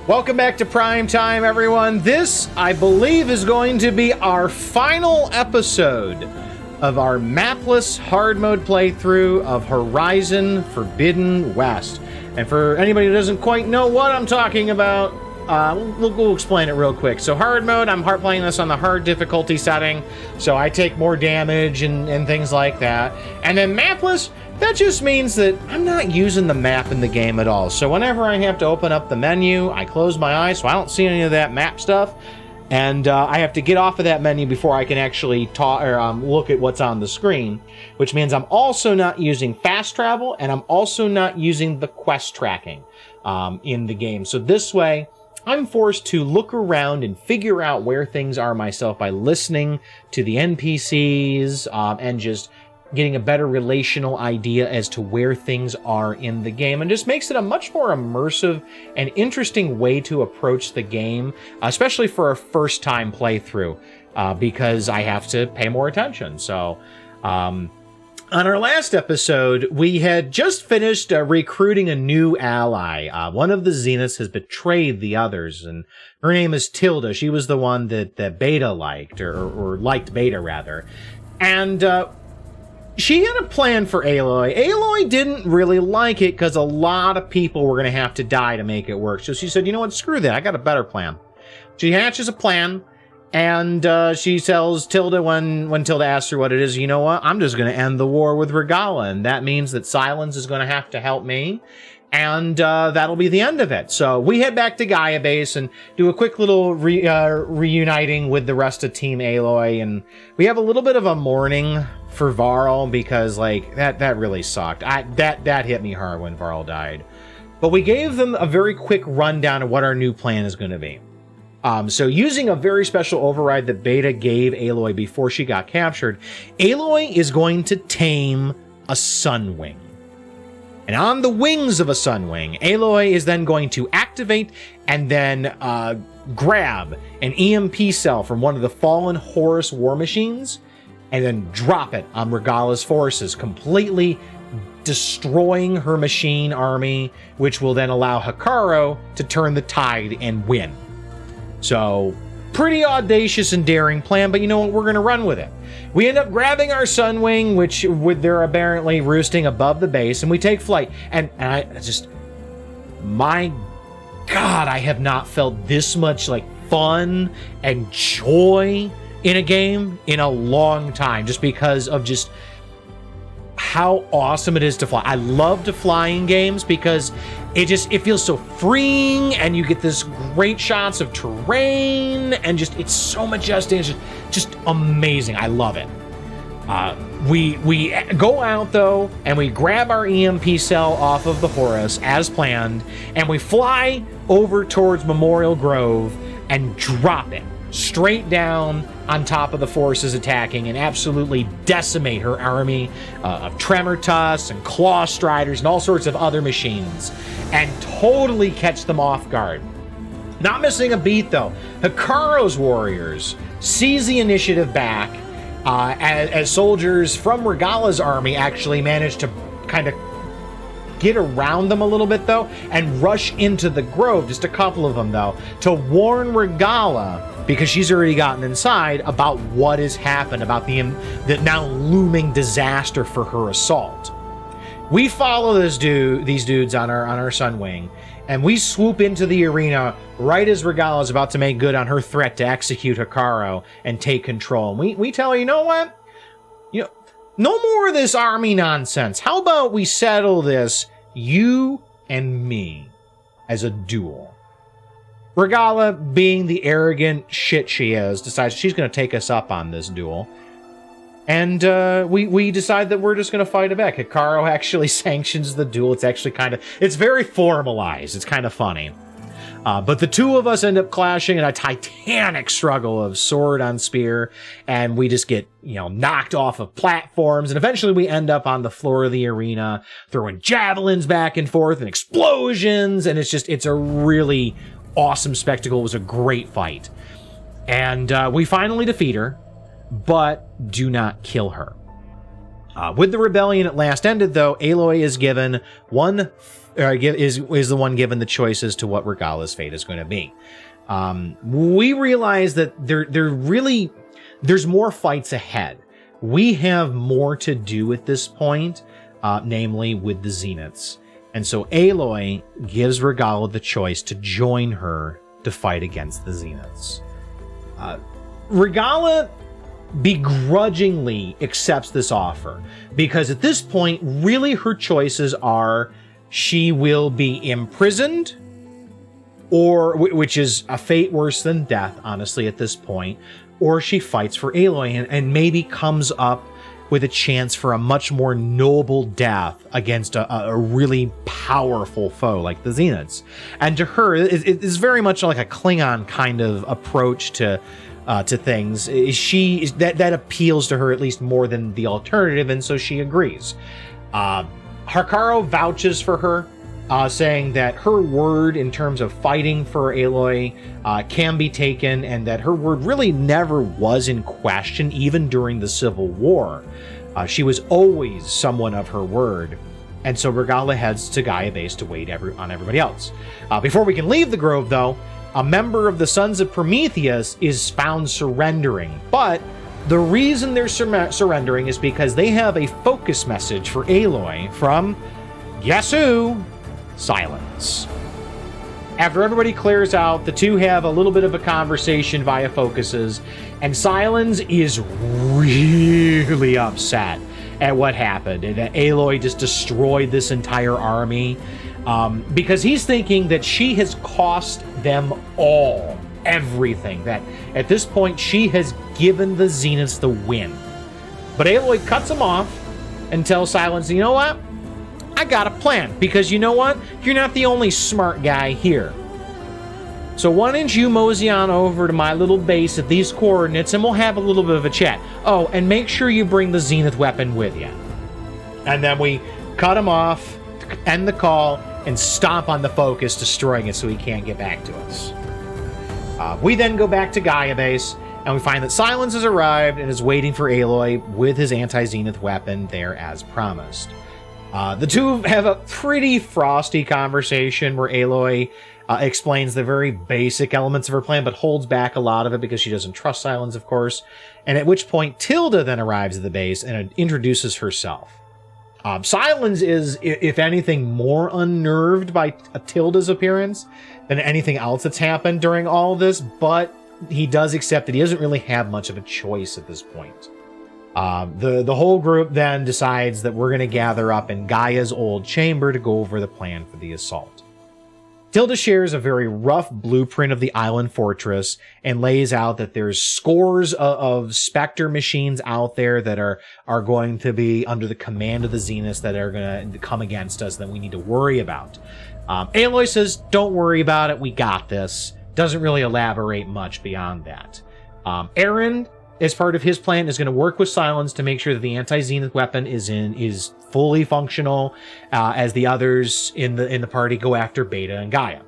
Welcome back to Prime Time, everyone. This, I believe, is going to be our final episode of our mapless hard mode playthrough of Horizon Forbidden West. And for anybody who doesn't quite know what I'm talking about, we'll explain it real quick. So hard mode, I'm playing this on the hard difficulty setting, so I take more damage and things like that. And then mapless, that just means that I'm not using the map in the game at all. So whenever I have to open up the menu, I close my eyes so I don't see any of that map stuff. And I have to get off of that menu before I can actually look at what's on the screen. Which means I'm also not using fast travel, and I'm also not using the quest tracking in the game. So this way, I'm forced to look around and figure out where things are myself by listening to the NPCs and just getting a better relational idea as to where things are in the game, and just makes it a much more immersive and interesting way to approach the game, especially for a first-time playthrough, because I have to pay more attention. So, on our last episode, we had just finished recruiting a new ally. One of the Zeniths has betrayed the others, and her name is Tilda. She was the one that Beta liked, or liked Beta, rather. And, she had a plan for Aloy. Aloy didn't really like it because a lot of people were going to have to die to make it work. So she said, you know what, screw that. I got a better plan. She hatches a plan, and she tells Tilda when Tilda asks her what it is, you know what, I'm just going to end the war with Regala, and that means that Silence is going to have to help me. And that'll be the end of it. So we head back to Gaia Base and do a quick little reuniting with the rest of Team Aloy. And we have a little bit of a mourning for Varl because, like, that really sucked. That hit me hard when Varl died. But we gave them a very quick rundown of what our new plan is going to be. So using a very special override that Beta gave Aloy before she got captured, Aloy is going to tame a Sunwing. And on the wings of a Sunwing, Aloy is then going to activate and then grab an EMP cell from one of the fallen Horus war machines and then drop it on Regala's forces, completely destroying her machine army, which will then allow Hekarro to turn the tide and win. So, pretty audacious and daring plan, but you know what? We're going to run with it. We end up grabbing our Sunwing, they're apparently roosting above the base, and we take flight. And I just, my God, I have not felt this much like fun and joy in a game in a long time, just because of just how awesome it is to fly. I love to fly in games because it feels so freeing, and you get this great shots of terrain, and it's so majestic. It's just amazing. I love it. We go out though, and we grab our EMP cell off of the Horus as planned, and we fly over towards Memorial Grove and drop it straight down on top of the forces attacking and absolutely decimate her army of Tremortuss and Claw Striders and all sorts of other machines, and totally catch them off guard. Not missing a beat though, Hekarro's warriors seize the initiative back as soldiers from Regala's army actually manage to kind of get around them a little bit though and rush into the grove, just a couple of them though, to warn Regala, because she's already gotten inside, about what has happened, about the now looming disaster for her assault. We follow these dudes on our Sunwing, and we swoop into the arena right as Regala is about to make good on her threat to execute Hekarro and take control. And we tell her, you know what? No more of this army nonsense. How about we settle this, you and me, as a duel? Regala, being the arrogant shit she is, decides she's going to take us up on this duel. And we decide that we're just going to fight it back. Hekarro actually sanctions the duel. It's actually it's very formalized. It's kind of funny. But the two of us end up clashing in a titanic struggle of sword on spear, and we just get, knocked off of platforms, and eventually we end up on the floor of the arena, throwing javelins back and forth and explosions, and it's a really awesome spectacle. It was a great fight. And we finally defeat her, but do not kill her. With the rebellion at last ended, though, Aloy is given one is the one given the choice as to what Regala's fate is going to be. We realize that there's more fights ahead. We have more to do at this point, namely with the Zeniths. And so Aloy gives Regala the choice to join her to fight against the Zeniths. Regala begrudgingly accepts this offer because at this point, really her choices are she will be imprisoned, or which is a fate worse than death, honestly, at this point, or she fights for Aloy and maybe comes up with a chance for a much more noble death against a really powerful foe like the Zeniths. And to her, it's very much like a Klingon kind of approach to things. That appeals to her at least more than the alternative, and so she agrees. Harkaro vouches for her, saying that her word in terms of fighting for Aloy can be taken, and that her word really never was in question, even during the Civil War. She was always someone of her word, and so Regala heads to Gaia Base to wait on everybody else. Before we can leave the Grove, though, a member of the Sons of Prometheus is found surrendering, but the reason they're surrendering is because they have a focus message for Aloy from, guess who? Silence. After everybody clears out, the two have a little bit of a conversation via focuses, and Silence is really upset at what happened, and that Aloy just destroyed this entire army, because he's thinking that she has cost them all everything, that at this point she has given the Zeniths the win. But Aloy cuts him off and tells Silence, you know what? I got a plan, because you know what? You're not the only smart guy here. So why don't you mosey on over to my little base at these coordinates and we'll have a little bit of a chat. Oh, and make sure you bring the Zenith weapon with you. And then we cut him off, end the call, and stomp on the focus, destroying it so he can't get back to us. We then go back to Gaia Base, and we find that Silence has arrived and is waiting for Aloy with his anti-Zenith weapon there as promised. The two have a pretty frosty conversation where Aloy explains the very basic elements of her plan, but holds back a lot of it because she doesn't trust Silence, of course. And at which point, Tilda then arrives at the base and introduces herself. Silence is, if anything, more unnerved by Tilda's appearance than anything else that's happened during all of this, but he does accept that he doesn't really have much of a choice at this point. The whole group then decides that we're going to gather up in Gaia's old chamber to go over the plan for the assault. Tilda shares a very rough blueprint of the island fortress and lays out that there's scores of Spectre machines out there that are going to be under the command of the Zeniths that are going to come against us that we need to worry about. Aloy says, don't worry about it, we got this. Doesn't really elaborate much beyond that. Aaron, as part of his plan, is going to work with Silence to make sure that the anti-Zenith weapon is fully functional, as the others in the party go after Beta and Gaia.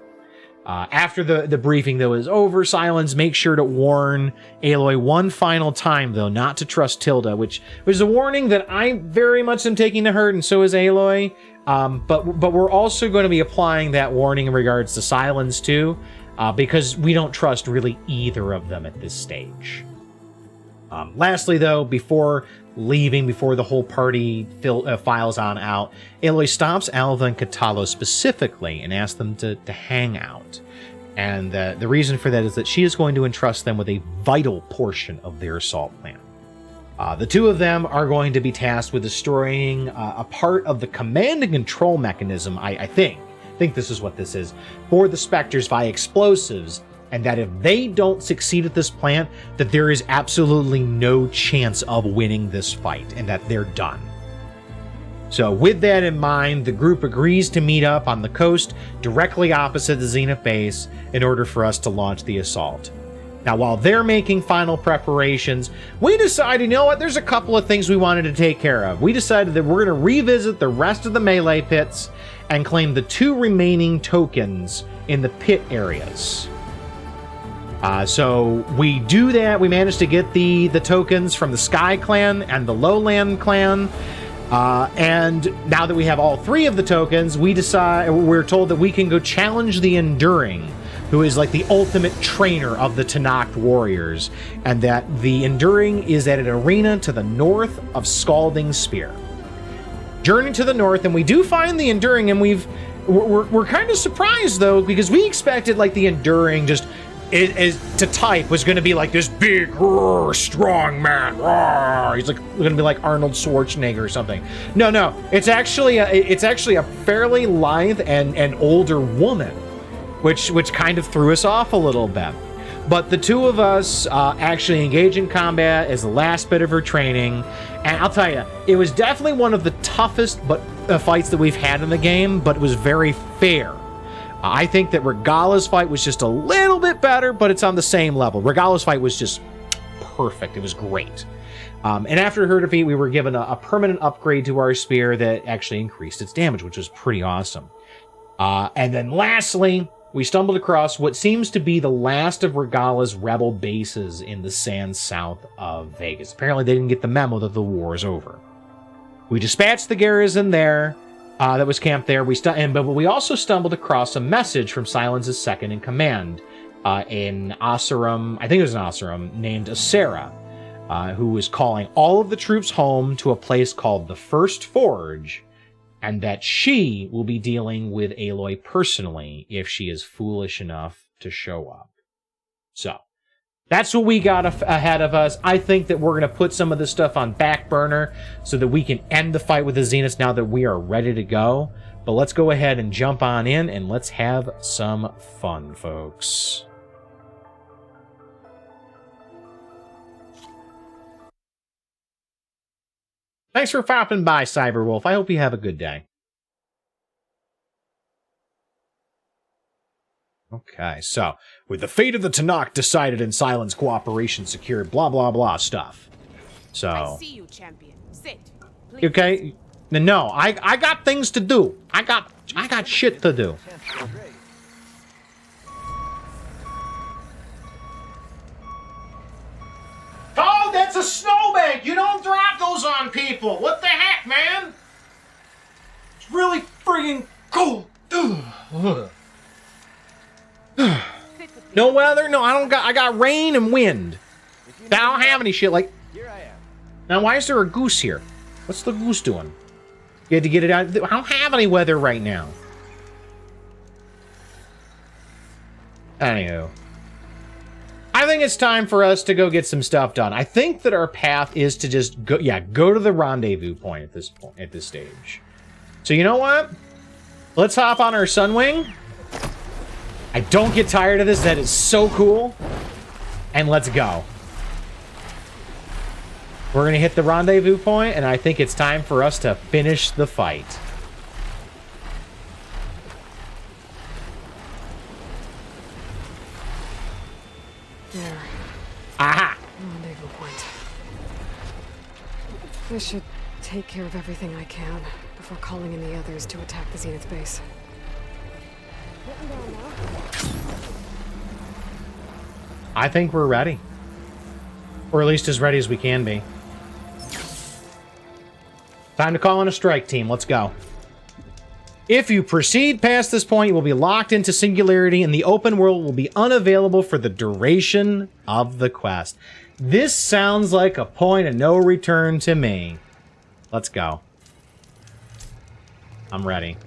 After the briefing, though, is over, Silence makes sure to warn Aloy one final time, though, not to trust Tilda, which is a warning that I very much am taking to heart, and so is Aloy. But we're also going to be applying that warning in regards to Silence, too, because we don't trust really either of them at this stage. Lastly, though, before leaving, before the whole party files on out, Aloy stops Alva and Katalo specifically and asks them to hang out. And the reason for that is that she is going to entrust them with a vital portion of their assault plan. The two of them are going to be tasked with destroying a part of the command and control mechanism, I think this is what this is, for the Spectres via explosives, and that if they don't succeed at this plan, that there is absolutely no chance of winning this fight, and that they're done. So with that in mind, the group agrees to meet up on the coast directly opposite the Zenith base in order for us to launch the assault. Now, while they're making final preparations, we decided, you know what, there's a couple of things we wanted to take care of. We decided that we're going to revisit the rest of the melee pits and claim the 2 remaining tokens in the pit areas. So we do that. We managed to get the tokens from the Sky Clan and the Lowland Clan. And now that we have all 3 of the tokens, we're told that we can go challenge the Enduring, who is like the ultimate trainer of the Tenakth warriors, and that the Enduring is at an arena to the north of Scalding Spear. Journey to the north, and we do find the Enduring, and we're kind of surprised though, because we expected like the Enduring just to type was going to be like this big, strong man. He's like going to be like Arnold Schwarzenegger or something. No, it's actually a fairly lithe and older woman, which kind of threw us off a little bit. But the 2 of us actually engage in combat as the last bit of her training, and I'll tell you, it was definitely one of the toughest fights that we've had in the game, but it was very fair. I think that Regala's fight was just a little bit better, but it's on the same level. Regala's fight was just perfect. It was great. And after her defeat, we were given a permanent upgrade to our spear that actually increased its damage, which was pretty awesome. And then lastly, we stumbled across what seems to be the last of Regala's rebel bases in the sands south of Vegas. Apparently, they didn't get the memo that the war is over. We dispatched the garrison there. That was camped there. But we also stumbled across a message from Silence's second in command in Oseram, I think it was in Oseram, named Asera, who was calling all of the troops home to a place called the First Forge, and that she will be dealing with Aloy personally if she is foolish enough to show up. So, that's what we got ahead of us. I think that we're going to put some of this stuff on back burner so that we can end the fight with the Zeniths now that we are ready to go. But let's go ahead and jump on in and let's have some fun, folks. Thanks for popping by, Cyberwolf. I hope you have a good day. Okay, so, with the fate of the Tenakth decided and Silence cooperation secured, blah, blah, blah stuff. So... I see you, champion. Sit. Please. Okay? No, I got things to do. I got shit to do. Oh, that's a snowbank! You don't drop those on people! What the heck, man? It's really friggin' cold. Ugh. No weather? No, I got rain and wind. I don't have any shit like... Now, why is there a goose here? What's the goose doing? You had to get it out. I don't have any weather right now. Anywho. I think it's time for us to go get some stuff done. I think that our path is to just go to the rendezvous point at this stage. So you know what? Let's hop on our Sunwing. I don't get tired of this. That is so cool. And let's go. We're going to hit the rendezvous point, and I think it's time for us to finish the fight. There. Aha! Rendezvous point. I should take care of everything I can before calling in the others to attack the Zenith base. I think we're ready. Or at least as ready as we can be. Time to call in a strike team. Let's go. If you proceed past this point, you will be locked into Singularity, and the open world will be unavailable for the duration of the quest. This sounds like a point of no return to me. Let's go. I'm ready.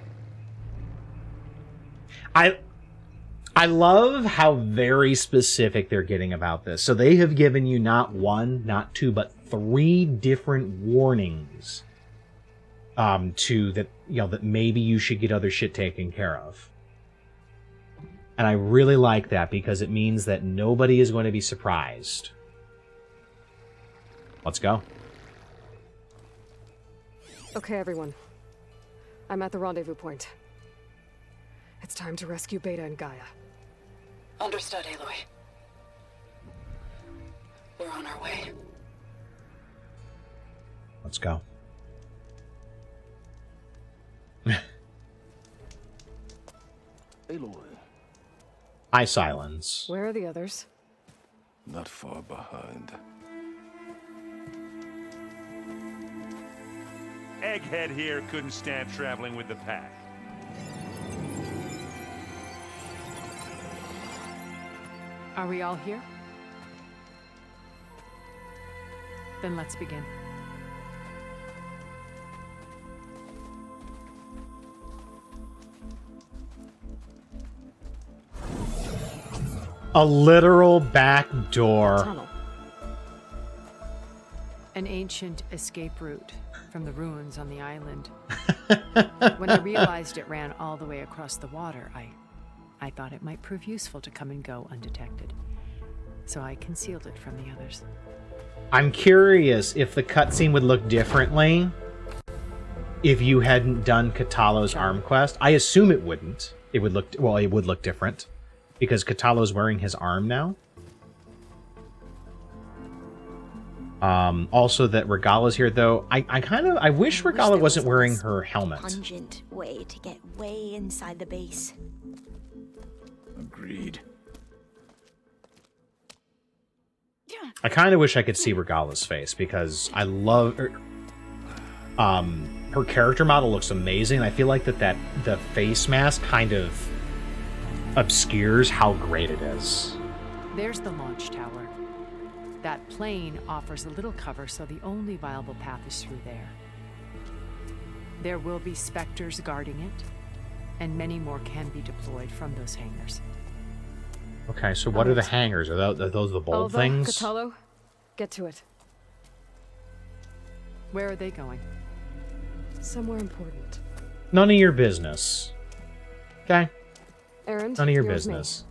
I love how very specific they're getting about this. So they have given you not one, not two, but 3 different warnings that maybe you should get other shit taken care of. And I really like that because it means that nobody is going to be surprised. Let's go. Okay, everyone. I'm at the rendezvous point. It's time to rescue Beta and Gaia. Understood, Aloy. We're on our way. Let's go. Aloy. Hi, Silence. Where are the others? Not far behind. egghead here couldn't stand traveling with the pack. Are we all here? Then let's begin. A literal back door. Tunnel. An ancient escape route from the ruins on the island. When I realized it ran all the way across the water, I thought it might prove useful to come and go undetected. So I concealed it from the others. I'm curious if the cutscene would look differently if you hadn't done Katalo's arm quest. I assume it wouldn't. It would look, well, it would look different because Katalo's wearing his arm now. Also that Regala's here, though. I wish Regala wasn't wearing her helmet. Pungent way to get way inside the base. Agreed. I kind of wish I could see Regala's face because I love her. Her character model looks amazing. I feel like the face mask kind of obscures how great it is. There's the launch tower. That plane offers a little cover, so the only viable path is through there. There will be specters guarding it, and many more can be deployed from those hangars. Okay, so what are the hangars? Are those the bold Alva, things? Katalo, get to it. Where are they going? Somewhere important. None of your business. Okay? Aaron, None of your you're with me. business.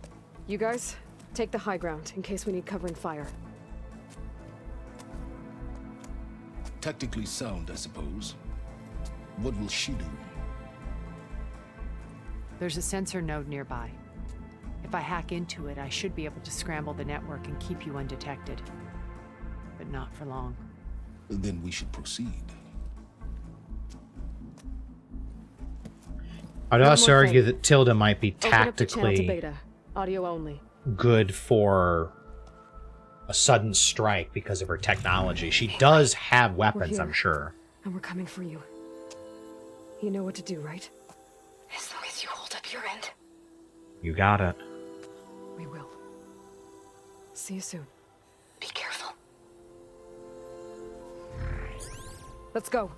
You guys, take the high ground in case we need covering fire. Tactically sound, I suppose. What will she do? There's a sensor node nearby. If I hack into it, I should be able to scramble the network and keep you undetected. But not for long. Then we should proceed. I'd also more argue thing. that Tilda might be Open up the channel to tactically beta. Audio only. good for a sudden strike because of her technology. She does have weapons, here. I'm sure. And we're coming for you. You know what to do, right? As long as you hold up your end. You got it. We will. See you soon. Be careful. Let's go.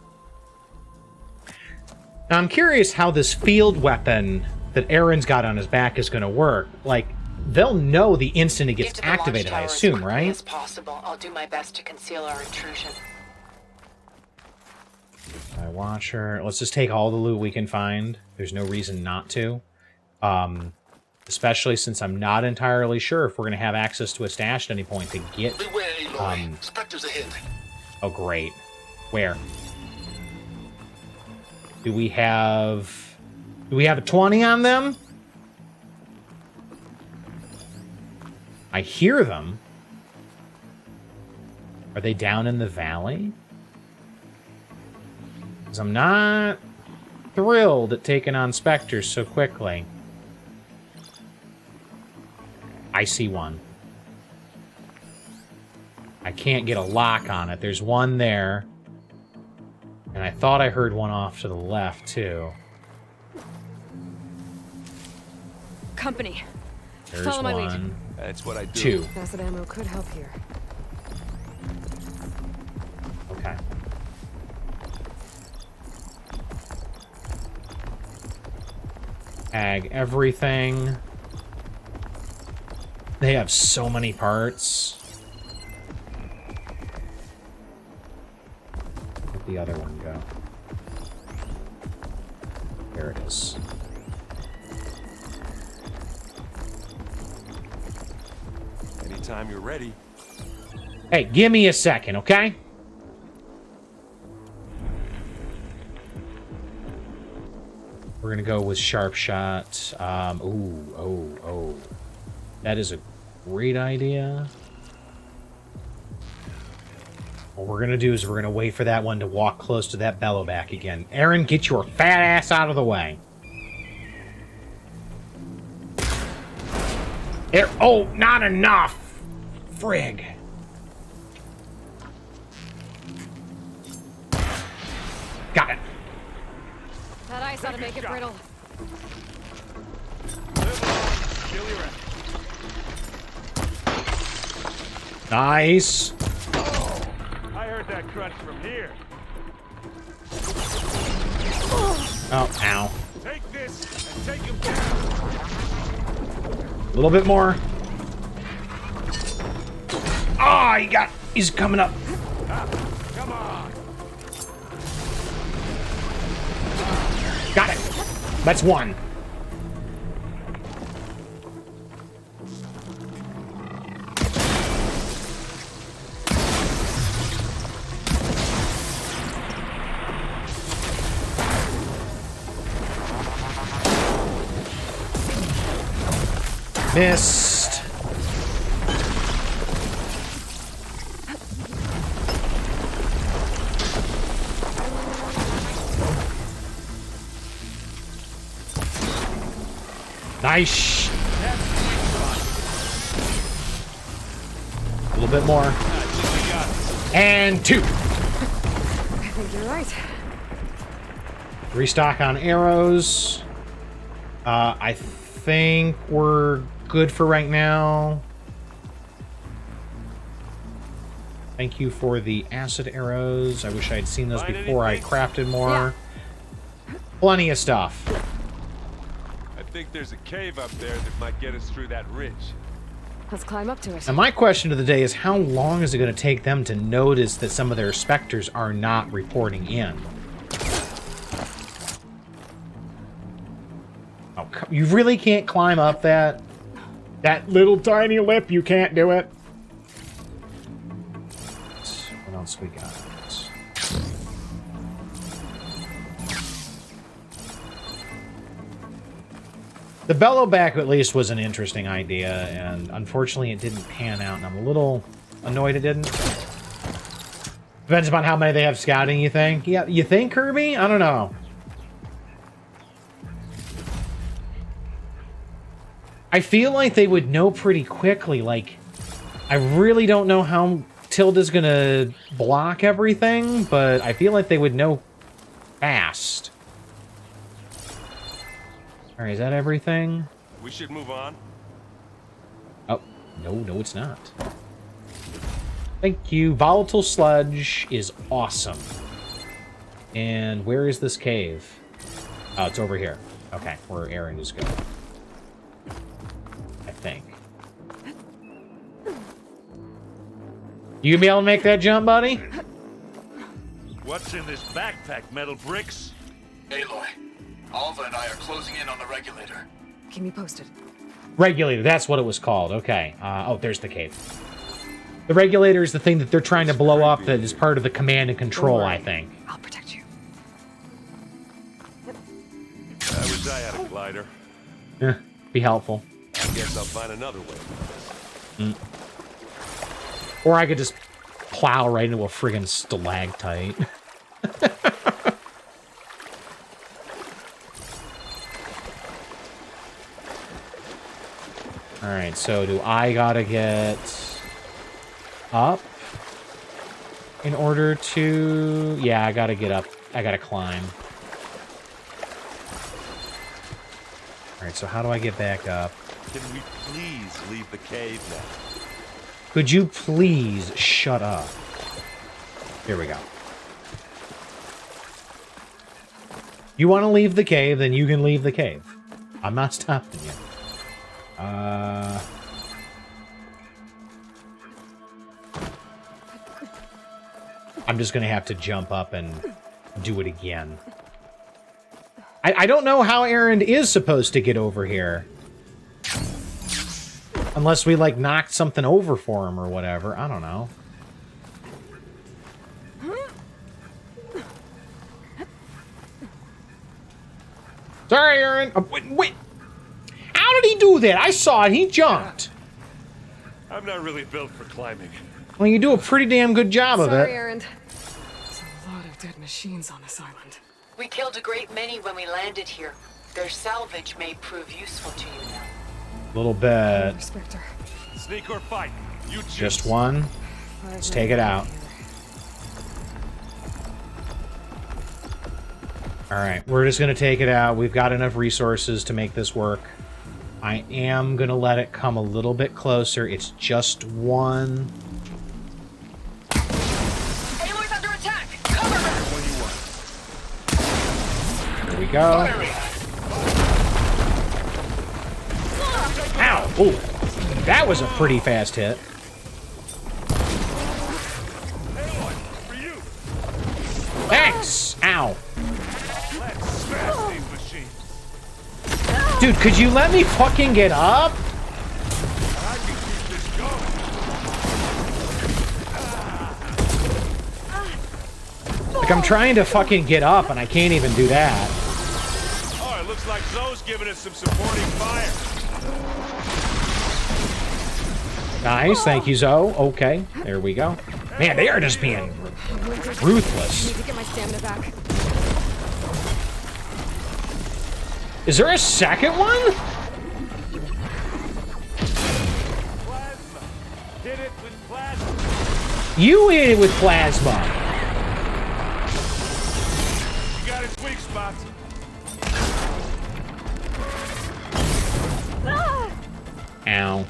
Now, I'm curious how this field weapon that Aaron's got on his back is going to work. Like, they'll know the instant it Get gets to the launch activated, I tower assume, as quickly right? as possible. I'll do my best to conceal our intrusion. I watch her. Let's just take all the loot we can find. There's no reason not to. Especially since I'm not entirely sure if we're going to have access to a stash at any point to get... Beware, Aloy. Spectres ahead. Oh, great. Where? Do we have a 20 on them? I hear them. Are they down in the valley? Because I'm not thrilled at taking on specters so quickly. I see one. I can't get a lock on it. There's one there. And I thought I heard one off to the left, too. Company. There's Follow my lead. one. That's what I do. Two. Acid ammo could help here. Okay. Ag everything. They have so many parts. Where'd the other one go? There it is. Anytime you're ready. Hey, give me a second, okay? We're gonna go with sharp shot. Oh. That is a great idea. What we're gonna do is we're gonna wait for that one to walk close to that bellow back again. Aaron, get your fat ass out of the way. Oh, not enough! Frig. Got it. ice ought to make it brittle. Live long, kill your enemy. Nice. I heard that crunch from here. Oh, ow. Take this and take him down. A little bit more. Ah, he's coming up. Come on. Got it. That's one. Missed. Nice. A little bit more. And 2. I think you're right. Restock on arrows. I think we're good for right now. Thank you for the acid arrows. I wish I'd seen those before I crafted more. Plenty of stuff. I think there's a cave up there that might get us through that ridge. Let's climb up to it. Now my question of the day is, how long is it going to take them to notice that some of their specters are not reporting in? Oh, you really can't climb up that little tiny lip? You can't do it? What else we got? The bellowback at least was an interesting idea, and unfortunately it didn't pan out, and I'm a little annoyed it didn't. Depends upon how many they have scouting, you think? Yeah, you think, Kirby? I don't know. I feel like they would know pretty quickly. Like, I really don't know how Tilda's gonna block everything, but I feel like they would know fast. Alright, is that everything? We should move on. Oh, no, it's not. Thank you. Volatile sludge is awesome. And where is this cave? Oh, it's over here. Okay, where Aaron is going. I think. You gonna be able to make that jump, buddy? What's in this backpack, metal bricks? Aloy, Alva and I are closing in on the regulator. Keep me posted. Regulator, that's what it was called. Okay. Oh, there's the cave. The regulator is the thing that they're trying to blow up that is part of the command and control, I think. I'll protect you. I wish I had a glider. Be helpful. I guess I'll find another way. Or I could just plow right into a friggin' stalactite. Alright, so do I gotta get up in order to... Yeah, I gotta get up. I gotta climb. Alright, so how do I get back up? Can we please leave the cave now? Could you please shut up? Here we go. You want to leave the cave, then you can leave the cave. I'm not stopping you. I'm just gonna have to jump up and do it again. I don't know how Aaron is supposed to get over here. Unless we, like, knocked something over for him or whatever. I don't know. Sorry, Aaron. Wait. How did he do that? I saw it. He jumped. I'm not really built for climbing. Well, you do a pretty damn good job of Sorry, it. Aaron. There's a lot of dead machines on this island. We killed a great many when we landed here. Their salvage may prove useful to you now. A little bit. Spectre. Sneak or fight? You choose. Just one. Let's take it out. Alright, we're just going to take it out. We've got enough resources to make this work. I am going to let it come a little bit closer. It's just one. Aloy's under attack! Cover her! There we go. Ow! Ooh, that was a pretty fast hit. Thanks! Ow. Dude, could you let me fucking get up? Like, I'm trying to fucking get up and I can't even do that. Oh, it looks like Zoe's giving us some supporting fire. Nice, thank you, Zoe. Okay, there we go. Man, they are just being ruthless. Need to get my stamina back. Is there a second one? Plasma. Hit it with plasma. You hit it with plasma. You got his weak spots. Ow.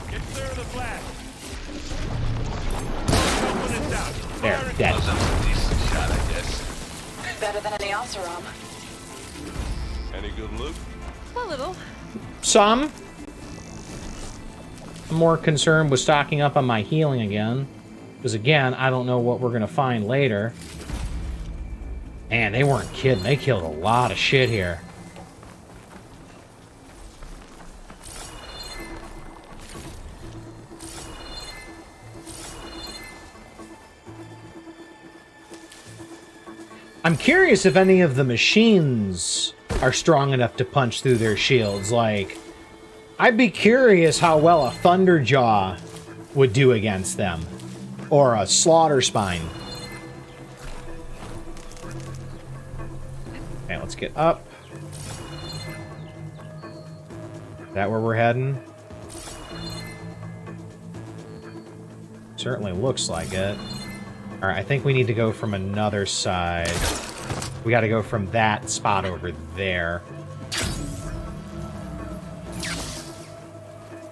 Get clear of the blast. Open it down. There, Fire it dead. close. Better than any Oseram. Any good loot? A little. Some. I'm more concerned with stocking up on my healing again. Because again, I don't know what we're going to find later. Man, they weren't kidding. They killed a lot of shit here. I'm curious if any of the machines are strong enough to punch through their shields. Like, I'd be curious how well a Thunderjaw would do against them. Or a Slaughter Spine. Okay, let's get up. Is that where we're heading? Certainly looks like it. Alright, I think we need to go from another side. We gotta go from that spot over there.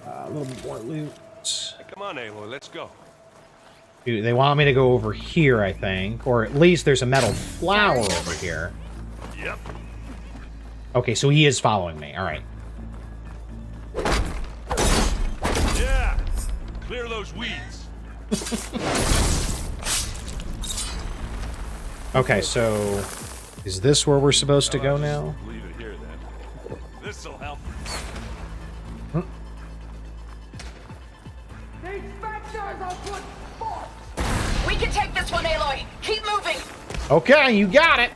A little bit more loot. Hey, come on, Aloy, let's go. Dude, they want me to go over here, I think. Or at least there's a metal flower over here. Yep. Okay, so he is following me. Alright. Yeah. Clear those weeds. Okay, so is this where we're supposed to go now? Leave it here then. This'll help. We can take this one, Aloy! Keep moving! Okay, you got it.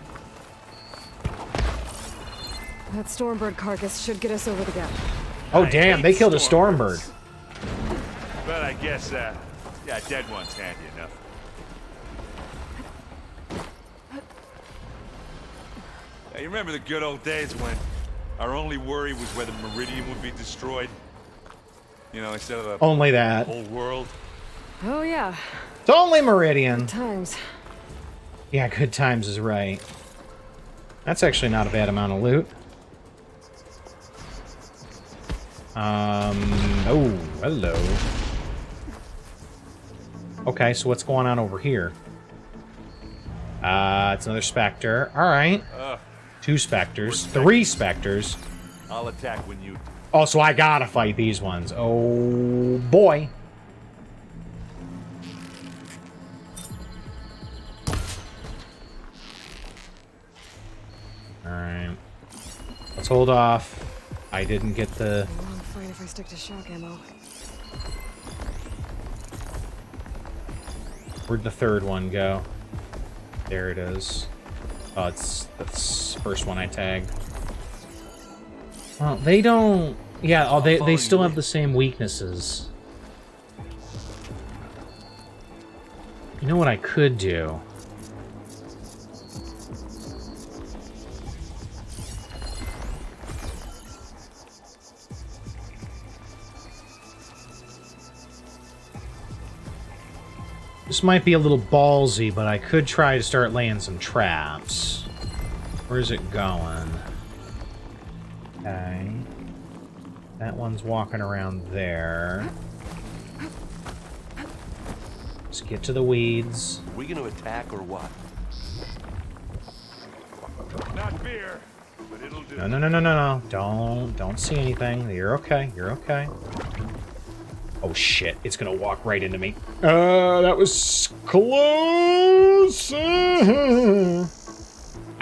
That Stormbird carcass should get us over the gap. Oh, I damn, hate they killed a Stormbirds. Stormbird. But I guess, yeah, dead one's handy enough. Hey, you remember the good old days when our only worry was whether Meridian would be destroyed? You know, instead of the Only that. whole world. Oh yeah, It's only Meridian. times. Yeah, good times is right. That's actually not a bad amount of loot. Oh, hello. Okay, so what's going on over here? It's another Spectre. Alright. 2 Spectres. 3 Spectres. I'll attack when you... Oh, so I gotta fight these ones. Oh, boy. Alright. Let's hold off. I didn't get the... Long fight if I stick to shock ammo. Where'd the third one go? There it is. Oh, it's the first one I tagged. Oh, they don't... Yeah, oh, they still have the same weaknesses. You know what I could do? This might be a little ballsy, but I could try to start laying some traps. Where's it going? Okay. That one's walking around there. Let's get to the weeds. Are we gonna attack or what? Not beer, but it'll do. No. Don't see anything. You're okay. You're okay. Oh shit, it's gonna walk right into me. That was close. I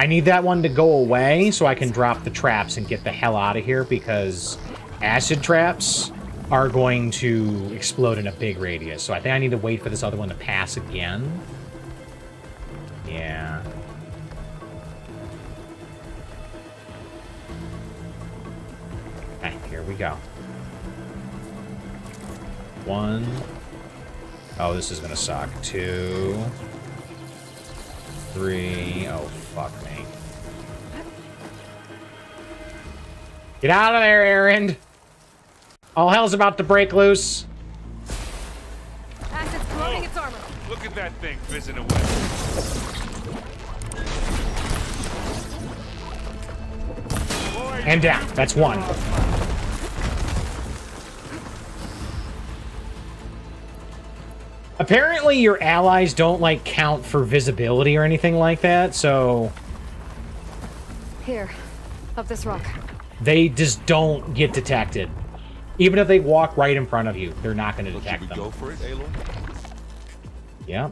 need that one to go away so I can drop the traps and get the hell out of here, because acid traps are going to explode in a big radius. So I think I need to wait for this other one to pass again. Yeah. Okay, here we go. 1. Oh, this is gonna suck. 2. 3. Oh, fuck me. Get out of there, Aaron! All hell's about to break loose. Acid's corroding its armor. Look at that thing fizzing away. And down. That's 1. Apparently your allies don't, like, count for visibility or anything like that, so... Here, up this rock. They just don't get detected. Even if they walk right in front of you, they're not going to detect them. Go for it, Aloy? Yeah.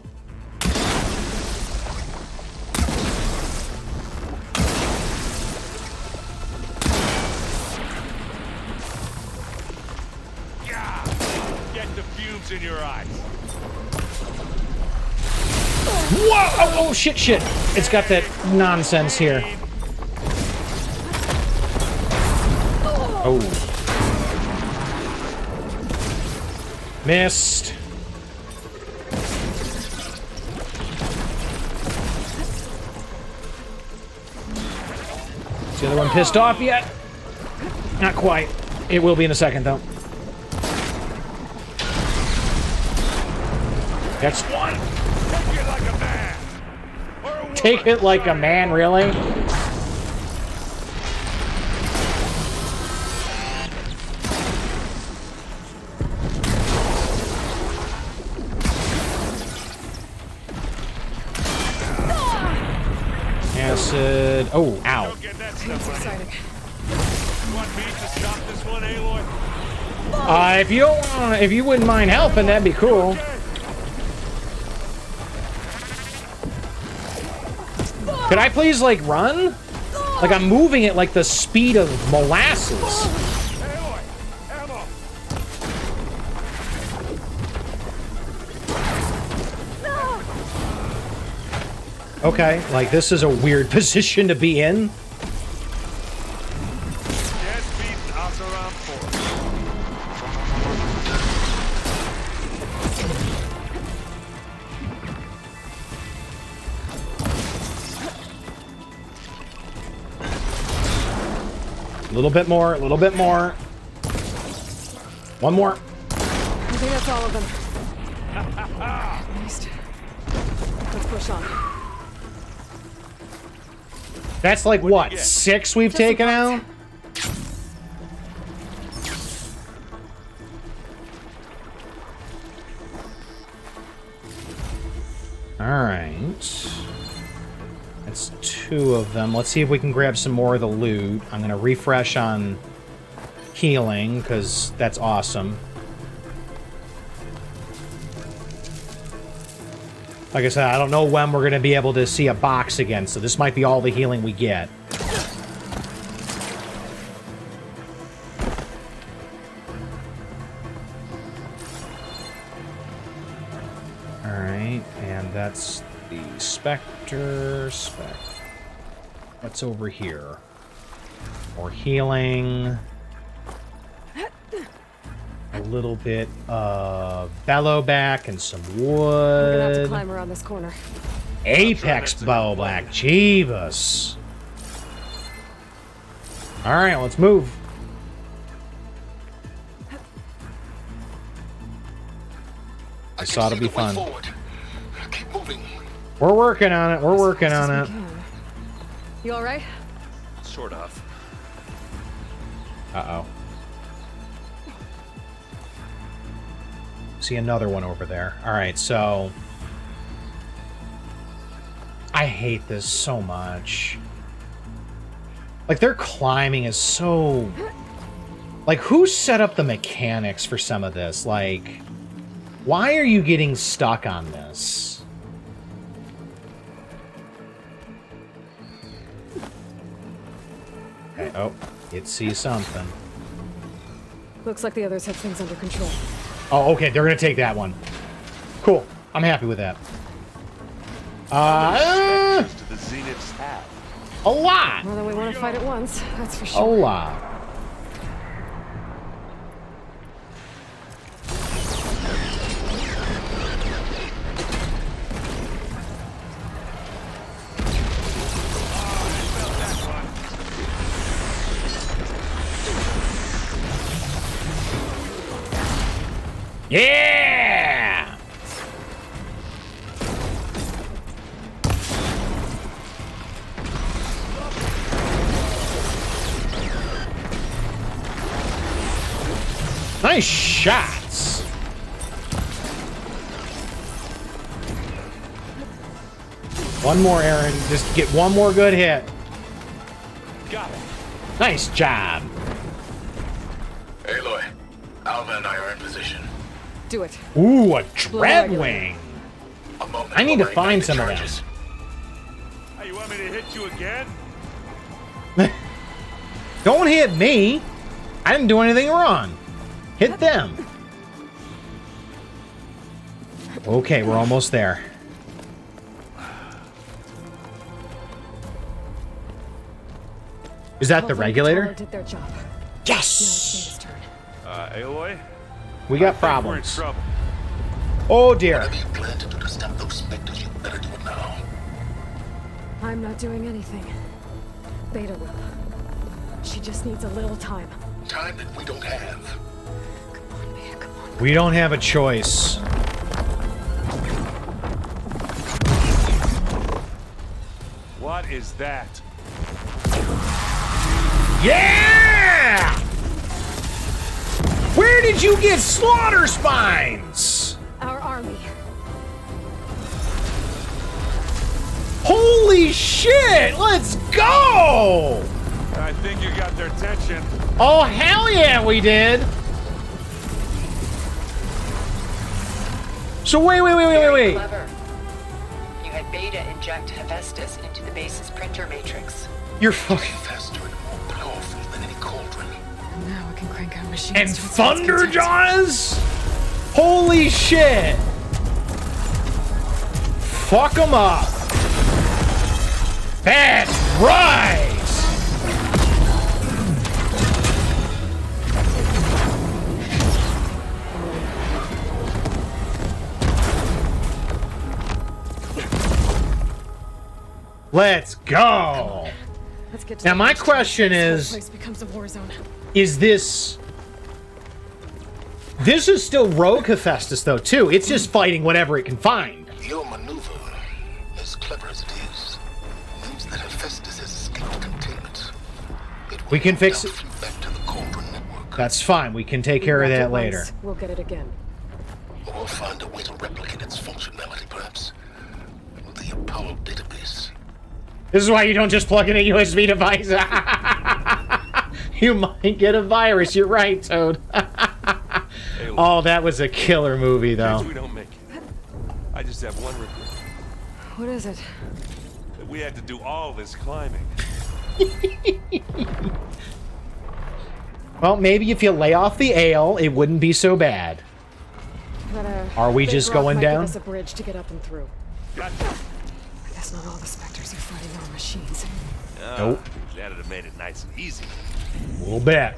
Get the fumes in your eyes. Whoa! Oh, shit. It's got that nonsense here. Oh. Missed. Is the other one pissed off yet? Not quite. It will be in a second, though. That's 1. Take it like a man. Or a woman. Take it like a man, really? Acid. Oh, ow. Don't get that stuff It's on you. exciting. You want me to stop this one, Aloy? If you don't want, if you wouldn't mind helping, that'd be cool. Could I please, like, run? Like, I'm moving at, like, the speed of molasses. Aloy, ammo. Okay, like, this is a weird position to be in. Dead beats us around 4. A little bit more, a little bit more. One more. I think that's all of them. At least. Let's push on. That's like, what, 6 we've taken out? Alright. That's 2 of them. Let's see if we can grab some more of the loot. I'm going to refresh on healing, because that's awesome. Like I said, I don't know when we're going to be able to see a box again, so this might be all the healing we get. Alright, and that's the Spectre. What's over here? More healing. A little bit of bellowback and some We're gonna have to wood. climb around this corner. Apex bellowback, Jeebus. All right, let's move. I saw it'll be fun. Forward. We're working on it. We're working on it. You all right? Sort of. Uh-oh. See another one over there. All right, so... I hate this so much. Like, their climbing is so... Like, who set up the mechanics for some of this? Like, why are you getting stuck on this? Okay, oh, it sees something. Looks like the others have things under control. Oh, okay, they're gonna take that one. Cool, I'm happy with that. To the Zeniths have. A lot! More than we want to fight at once, that's for sure. A lot. Yeah! Nice shots. One more, Aaron. Just get one more good hit. Got it. Nice job. Aloy, Alva and I are in position. Do it. Ooh, a Dreadwing. A moment I need to lowering find the some of them. charges. Hey, you want me to hit you again? Don't hit me. I didn't do anything wrong. Hit them. Okay, we're almost there. Is that the regulator? Did their job. Now it's Yes! Dave's turn. Aloy? We got We're in problems. trouble. Oh dear. Whatever you plan to do to stop those specters, you better do it now. I'm not doing anything. Beta will. She just needs a little time. Time that we don't have. Come on, Beta, come on. We don't have a choice. What is that? Yeah! Where did you get slaughter spines? Our army. Holy shit! Let's go! I think you got their attention. Oh, hell yeah, we did! So wait. Very clever. You had Beta inject Hephaestus into the base's printer matrix. You're fucking... Faster and more powerful than any cauldron. Now we can crank our machines. And to its heart's content. Thunderjaws? Holy shit! Fuck them up! That's right! Let's go! Let's get to Now the my next question chapter. is... This whole place becomes a war zone. Is this... This is still Rogue Hephaestus, though, too. It's just fighting whatever it can find. Your maneuver, as clever as it is, means that Hephaestus has escaped containment. It will We can no fix doubt it. flew back to the cauldron network. That's fine. We can take care of We that wrecked it later. once, we'll get it again. Or find a way to replicate its functionality, perhaps. With the Apollo database. This is why you don't just plug in a USB device. You might get a virus. You're right, Toad. Oh, that was a killer movie, Guess though. we don't make it. I just have one regret. What is it? That we had to do all this climbing. Well, maybe if you lay off the ale, it wouldn't be so bad. Are we big just rock going might give down? us a bridge to get up and through. Gotcha. That's not all the specters are fighting our machines. Nope. That'd have made it nice and easy. A little bit.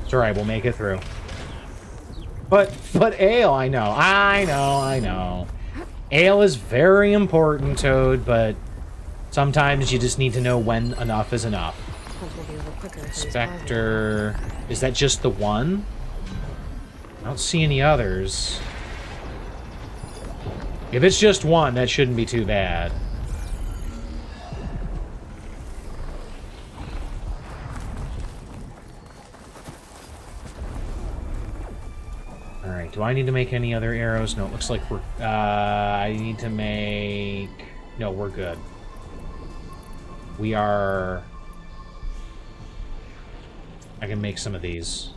It's alright, we'll make it through. But ale, I know. Ale is very important, Toad, but sometimes you just need to know when enough is enough. Hopefully be a little quicker if these Spectre... Is that just the one? I don't see any others. If it's just one, that shouldn't be too bad. Alright, do I need to make any other arrows? No, it looks like we're... I need to make... No, we're good. We are... I can make some of these.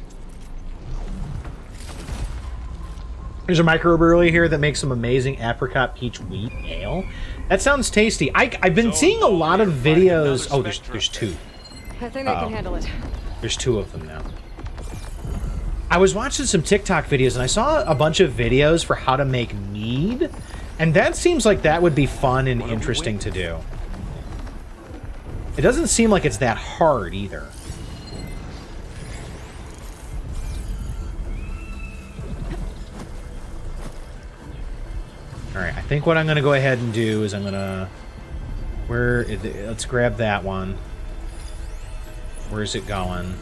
There's a microbrewery here that makes some amazing apricot peach wheat ale. That sounds tasty. I've been seeing a lot of videos... Oh, there's two. I think I can handle it. There's two of them now. I was watching some TikTok videos, and I saw a bunch of videos for how to make mead, and that seems like that would be fun and interesting to do. It doesn't seem like it's that hard, either. Alright, I think what I'm going to go ahead and do is I'm going to... Let's grab that one. Where's it going?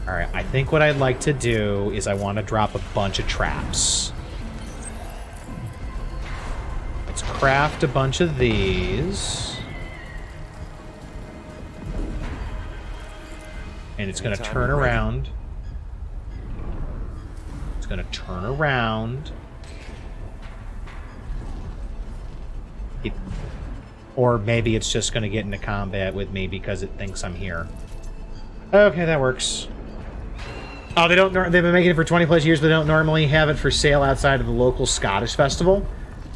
Alright, I think what I'd like to do is I want to drop a bunch of traps. Let's craft a bunch of these. And it's going to turn around. It's going to turn around. Or maybe it's just going to get into combat with me because it thinks I'm here. Okay, that works. Oh, they've been making it for 20 plus years, but they don't normally have it for sale outside of the local Scottish festival.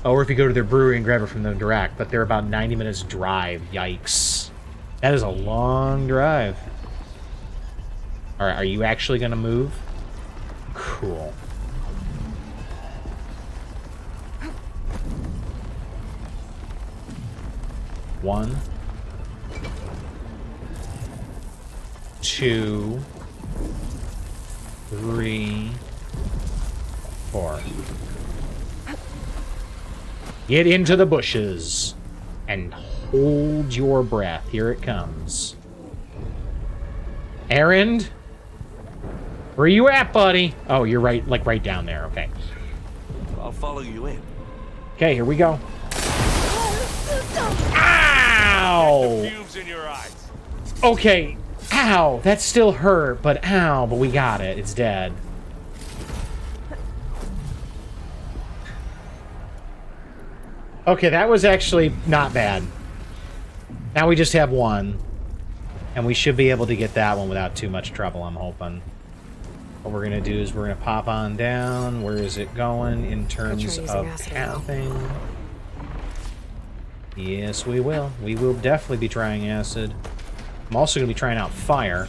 Or if you go to their brewery and grab it from them direct, but they're about 90 minutes drive. Yikes. That is a long drive. Alright, are you actually going to move? Cool. One. 2. 3. 4. Get into the bushes and hold your breath. Here it comes. Errand? Where you at, buddy? Oh, you're right, like right down there. Okay. I'll follow you in. Okay, here we go. Ow! Get the fumes in your eyes. Okay. Ow! That still hurt, but ow, but we got it. It's dead. Okay, that was actually not bad. Now we just have one. And we should be able to get that one without too much trouble, I'm hoping. What we're going to do is we're going to pop on down. Where is it going in terms of pathing? Yes, we will. We will definitely be trying acid. I'm also going to be trying out fire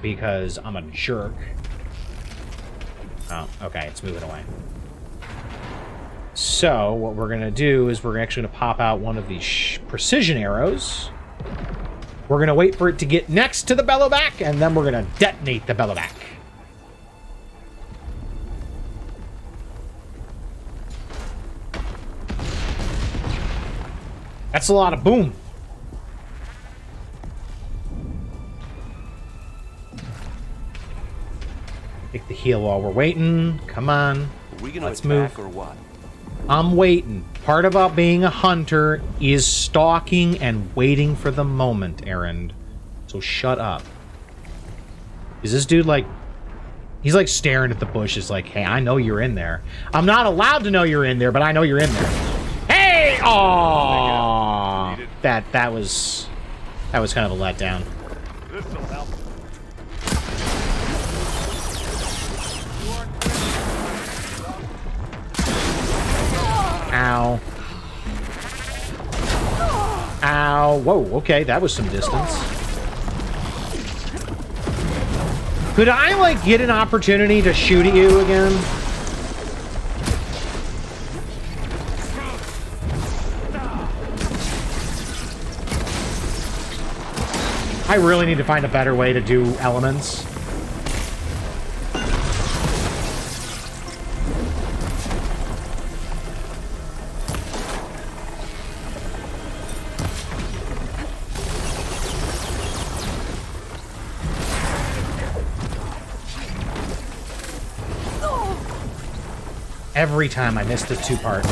because I'm a jerk. Oh, okay, it's moving away. So, what we're going to do is we're actually going to pop out one of these precision arrows. We're going to wait for it to get next to the bellowback, and then we're going to detonate the bellowback. That's a lot of boom. Take the heal while we're waiting. Come on. Are we gonna Let's attack move. or what? I'm waiting. Part about being a hunter is stalking and waiting for the moment, Errand. So shut up. Is this dude like... He's like staring at the bushes like, hey, I know you're in there. I'm not allowed to know you're in there, but I know you're in there. Hey! Aww! That was kind of a letdown. This'll help. Ow. Ow. Whoa, okay, that was some distance. Could I, like, get an opportunity to shoot at you again? I really need to find a better way to do elements. Every time I miss this two-part.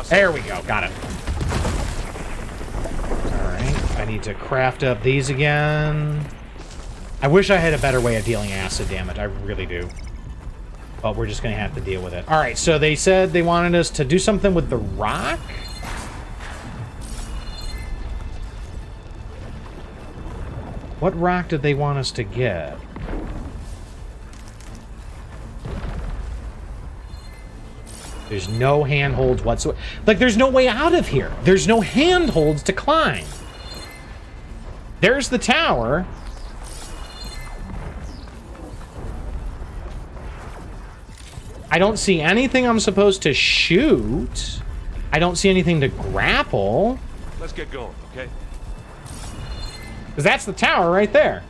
There we go. Got it. Alright. I need to craft up these again. I wish I had a better way of dealing acid damage. I really do. But we're just going to have to deal with it. Alright, so they said they wanted us to do something with the rock? What rock did they want us to get? There's no handholds whatsoever. Like, there's no way out of here. There's no handholds to climb. There's the tower. I don't see anything I'm supposed to shoot. I don't see anything to grapple. Let's get going, okay? Because that's the tower right there.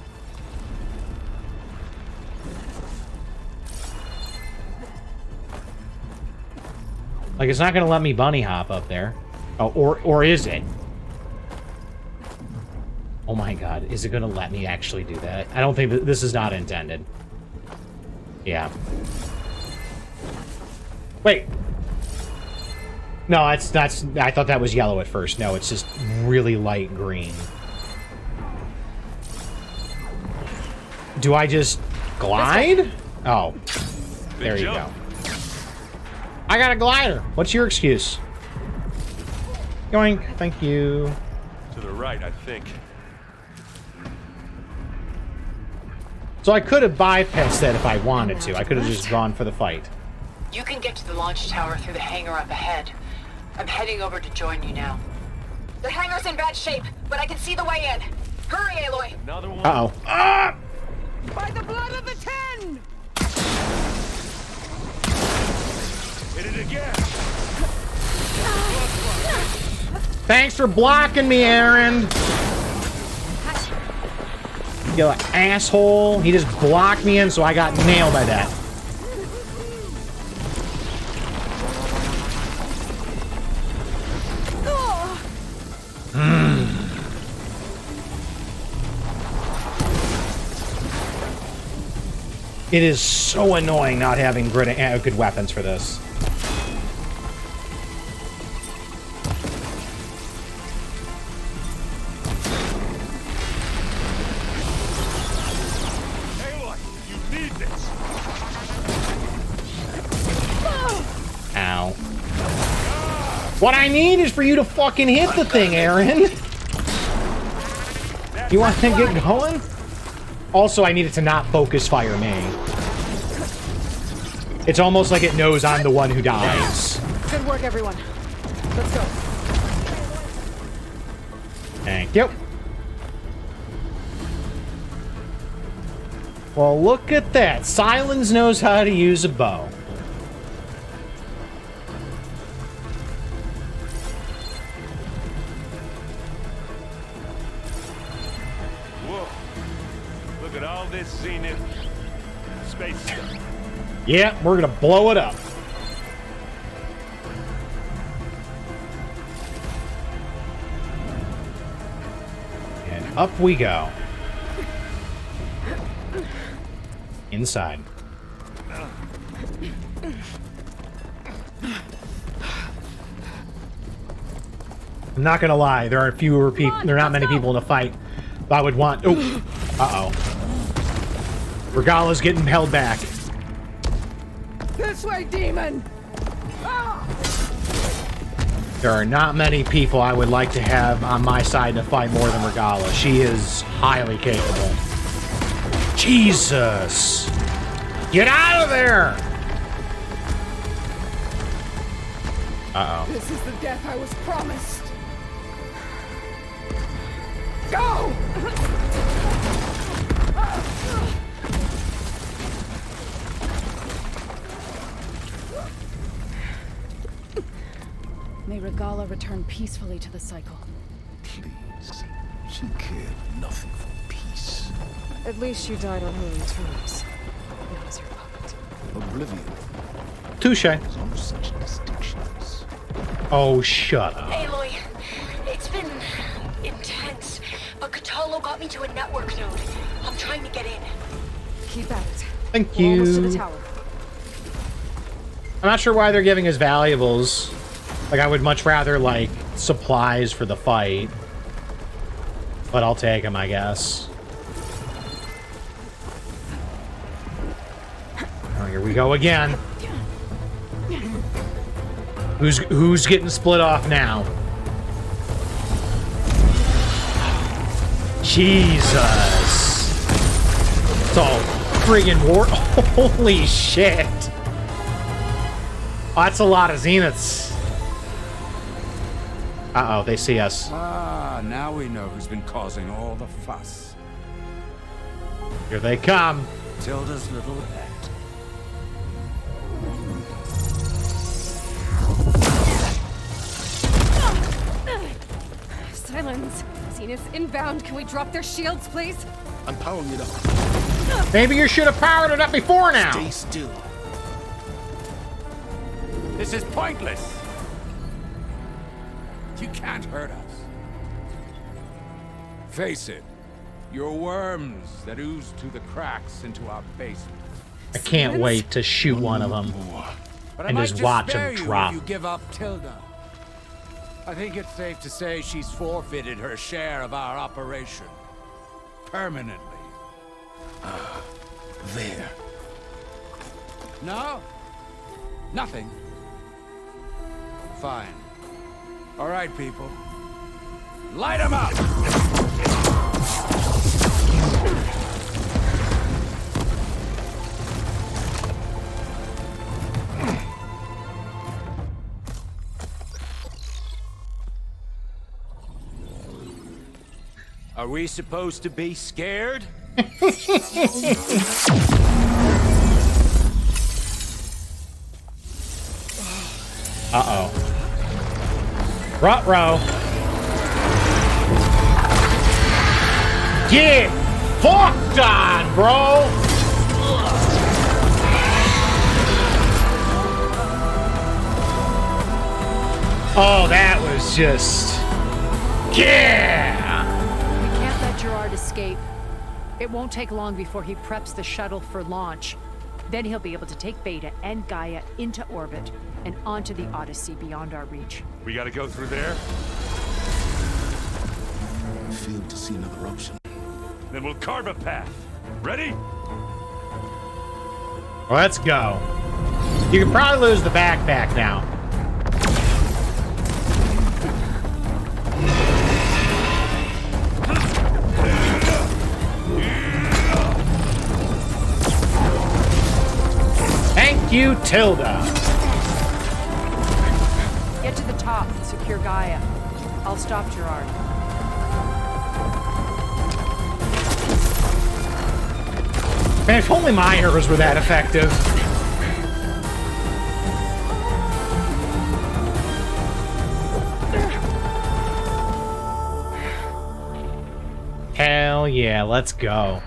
Like, it's not going to let me bunny hop up there. Oh, or is it? Oh my god, is it going to let me actually do that? I don't think that this is not intended. Yeah. Wait. No, that's I thought that was yellow at first. No, it's just really light green. Do I just glide? Oh. There you go. I got a glider. What's your excuse? Going. Thank you. To the right, I think. So I could have bypassed that if I wanted to. I could have just gone for the fight. You can get to the launch tower through the hangar up ahead. I'm heading over to join you now. The hangar's in bad shape, but I can see the way in. Hurry, Aloy! Another one. Uh-oh. Ah! By the blood of the Ten! Hit it again. Thanks for blocking me, Aaron. You asshole. He just blocked me in, so I got nailed by that. It is so annoying not having good weapons for this. Aloy, you need this. Ow. What I need is for you to fucking hit the thing, Aaron. You want to get going? Also, I need it to not focus fire me. It's almost like it knows I'm the one who dies. Good work, everyone. Let's go. Thank you. Well, look at that. Silence knows how to use a bow. Whoa. Look at all this Zenith space stuff. Yeah, we're gonna blow it up. And up we go. Inside. I'm not gonna lie, there are fewer people. There are not many people in the fight. I would want. Oh, uh-oh. Regala's getting held back. This way, demon! There are not many people I would like to have on my side to fight more than Regala. She is highly capable. Jesus! Get out of there! Uh-oh. This is the death I was promised. Go! May Regala return peacefully to the cycle. Please. She cared nothing for peace. At least she died on her own terms. Not as her puppet. Oblivion Touche. has no such distinctions. Oh, shut up. Aloy, it's been got me to a network node. I'm trying to get in. Keep at it. Thank We're almost to the you. tower. I'm not sure why they're giving us valuables. Like, I would much rather, like, supplies for the fight. But I'll take them, I guess. Oh, here we go again. Who's getting split off now? Jesus. It's all friggin' war. Holy shit. Oh, that's a lot of Zeniths. Uh-oh, they see us. Ah, now we know who's been causing all the fuss. Here they come. Tilda's little pet. Silence. Zenith inbound. Can we drop their shields, please? I'm powering it up. Maybe you should have powered it up before now. Stay still. This is pointless. You can't hurt us. Face it, you're worms that ooze through the cracks into our basement. I can't wait to shoot one of them But and I just might watch spare them you drop. If you give up Tilda. I think it's safe to say she's forfeited her share of our operation. Permanently. There. No? Nothing? Fine. All right, people. Light 'em up! Are we supposed to be scared? Uh-oh. Ruh-roh. Get fucked on, bro! Oh, that was just... Yeah! We can't let Gerard escape. It won't take long before he preps the shuttle for launch. Then he'll be able to take Beta and Gaia into orbit and onto the Odyssey beyond our reach. We gotta go through there? I fail to see another option. Then we'll carve a path. Ready? Let's go. You can probably lose the backpack now. Thank you, Tilda. Get to the top and secure Gaia. I'll stop Gerard. Man, if only my arrows were that effective. Hell yeah, let's go.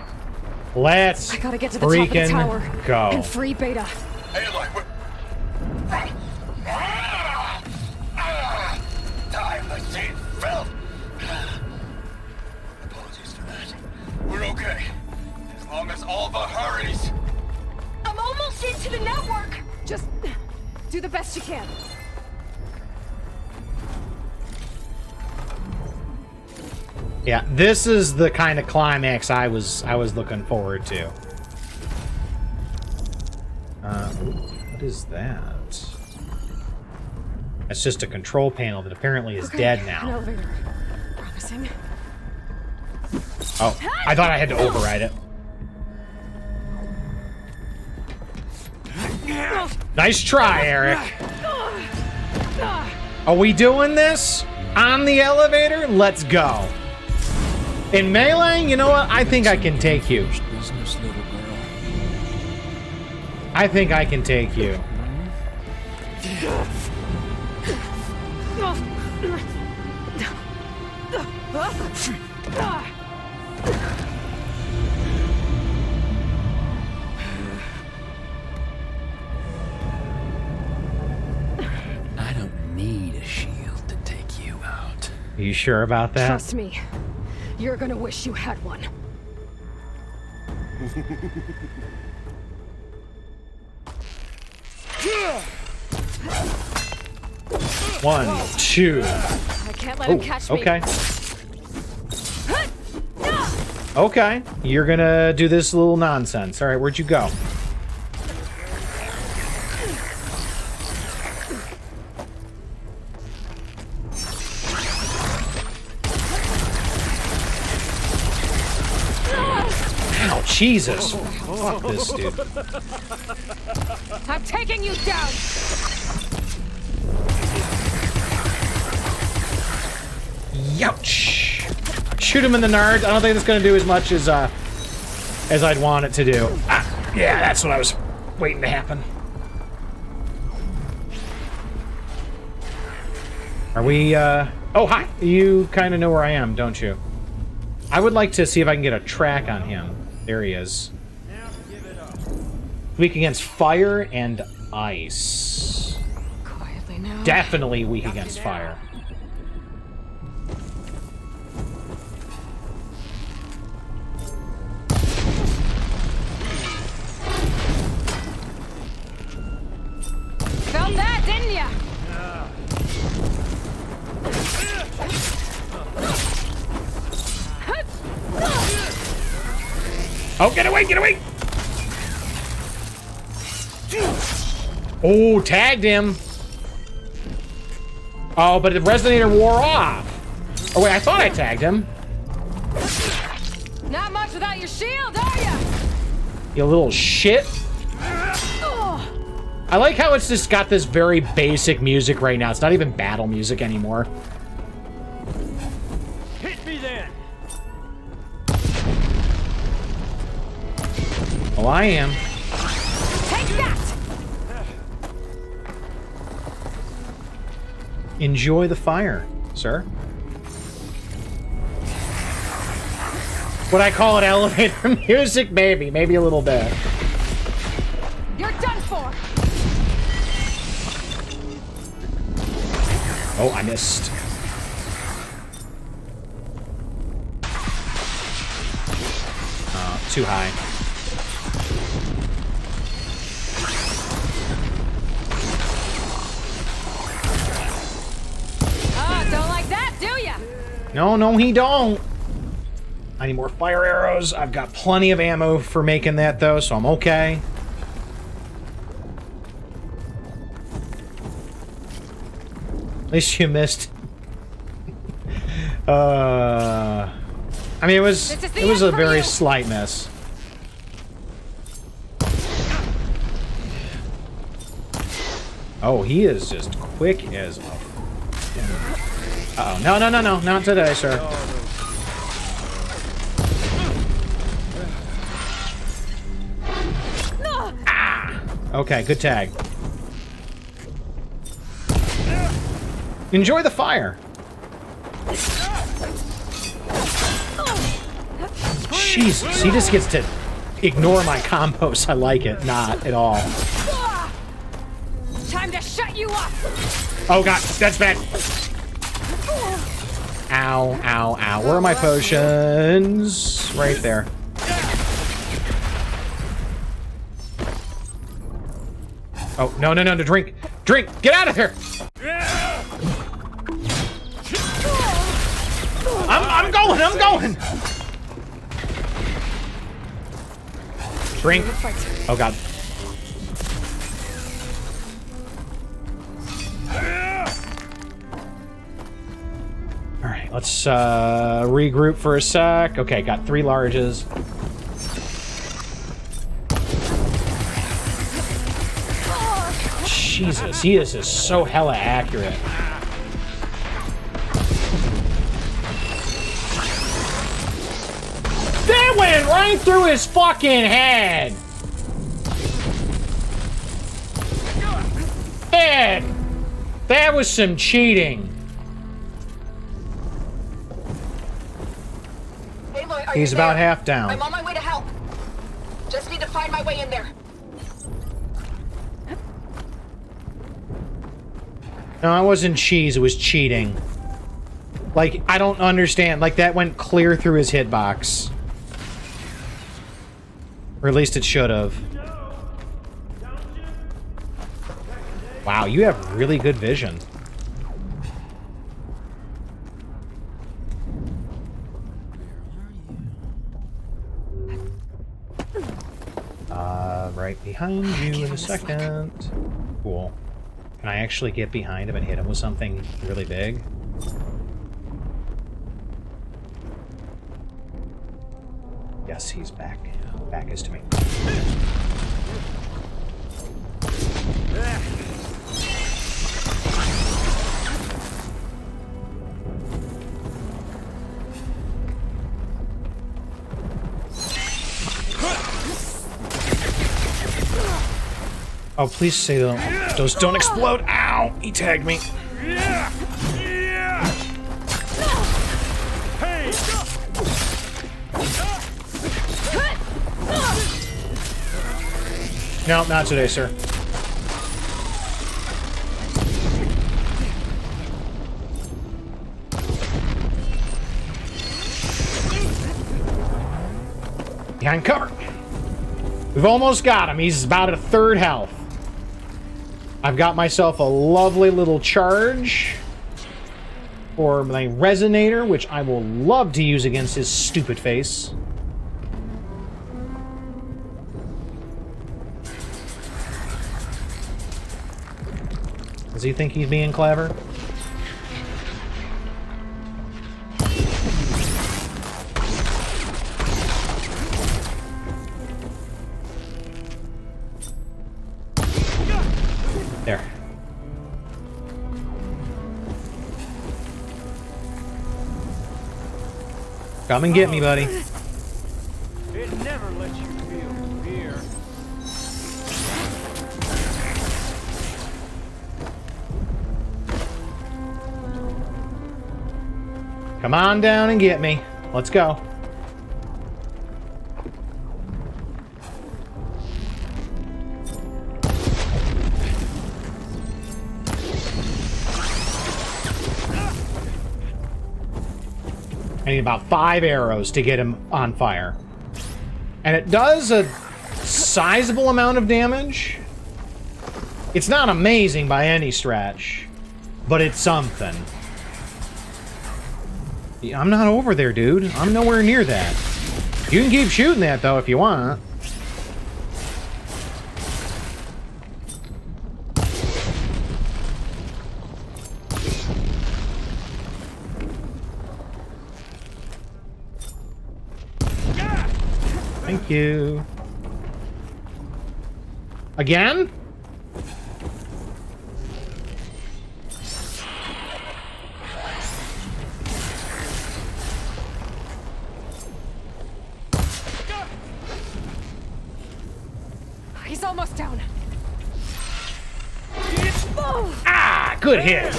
Let's I gotta get to the top of the tower freaking go. and free Beta. Aloy, we're... Time machine filth! Apologies for that. We're okay. As long as Alva hurries. I'm almost into the network! Just do the best you can. Yeah, this is the kind of climax I was looking forward to. What is that? That's just a control panel that apparently is dead An now. elevator. Promising. Oh, I thought I had to override it. Nice try, Eric. Are we doing this on the elevator? Let's go. In melee, you know what? I think I can take you. Business, little girl. I think I can take you. I don't need a shield to take you out. Are you sure about that? Trust me. You're gonna wish you had one. One, two. I can't let him catch me. Okay. Okay. You're gonna do this little nonsense. All right, where'd you go? Ow, Jesus. Fuck this dude. I'm taking you down. Youch! Shoot him in the nards. I don't think it's gonna do as much as I'd want it to do. Ah, yeah, that's what I was waiting to happen. Are we, Oh, hi! You kind of know where I am, don't you? I would like to see if I can get a track on him. There he is. Weak against fire and ice. Quietly now. Definitely weak against fire. Found that, didn't ya? Oh, get away, get away! Oh, tagged him. Oh, but the resonator wore off. Oh, wait, I thought I tagged him. Not much without your shield, are ya? You little shit. I like how it's just got this very basic music right now. It's not even battle music anymore. Hit me then. Well, I am. Take that! Enjoy the fire, sir. Would I call it elevator music? Maybe. Maybe a little bit. You're done for! Oh, I missed. Too high. Don't like that, do ya? No, he don't. I need more fire arrows. I've got plenty of ammo for making that, though, so I'm okay. At least you missed. I mean, it was a very slight miss. Oh, he is just quick as a... Uh-oh. No, not today, sir. Ah! Okay, good tag. Enjoy the fire. Jesus, he just gets to ignore my combos. I like it. Not at all. Time to shut you up! Oh god, that's bad. Ow, ow, ow. Where are my potions? Right there. Oh, no, drink. Drink! Get out of here! I'm going! Drink. Oh god. Alright, let's regroup for a sec. Okay, got 3 larges. Jesus, he is just so hella accurate. That went right through his fucking head! Ed! That was some cheating. Aloy, are He's you about there? half down. I'm on my way to help. Just need to find my way in there. No, it wasn't cheese, it was cheating. Like, I don't understand. Like, that went clear through his hitbox. Or at least it should have. Wow, you have really good vision. Right behind you in a second. Cool. Can I actually get behind him and hit him with something really big? Yes, he's back. Back is to me. Oh, please say those don't explode. Ow! He tagged me. No, not today, sir. Behind cover. We've almost got him. He's about at 1/3 health. I've got myself a lovely little charge for my resonator, which I will love to use against his stupid face. Does he think he's being clever? There. Come and get me, buddy. It never lets you feel fear. Come on down and get me. Let's go. I need about 5 arrows to get him on fire. And it does a sizable amount of damage. It's not amazing by any stretch, but it's something. Yeah, I'm not over there, dude. I'm nowhere near that. You can keep shooting that, though, if you want. Thank you. Again? He's almost down. Ah, good hit.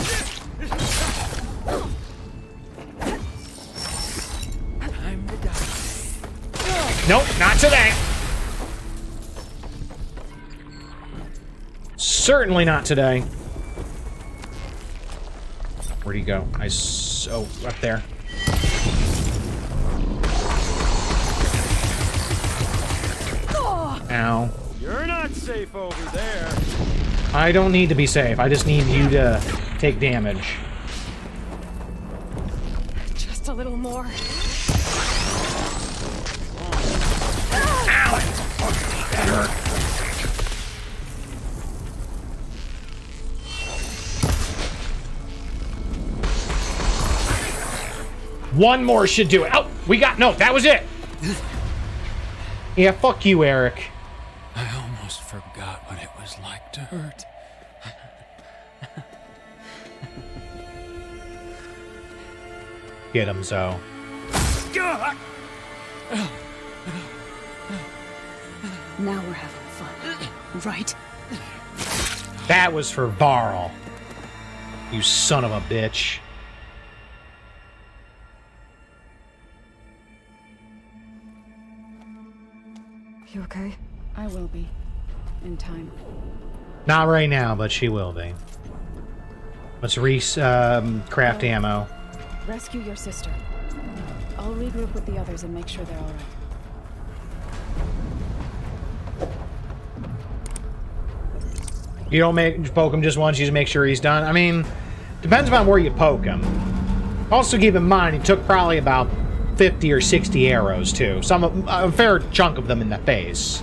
Nope, not today. Certainly not today. Where'd he go? Oh, up there. Ow. You're not safe over there. I don't need to be safe. I just need you to take damage. Just a little more. Ow! That hurt. One more should do it. Oh, no, that was it. Yeah, fuck you, Eric. I almost forgot what it was like to hurt. Get him, Zoe. Now we're having fun, right? That was for Varl. You son of a bitch. You okay? I will be. In time. Not right now, but she will be. Let's craft ammo. Rescue your sister. I'll regroup with the others and make sure they're all right. You don't poke him just once, you just make sure he's done. I mean, depends upon where you poke him. Also keep in mind, he took probably about 50 or 60 arrows, too. A fair chunk of them in the face.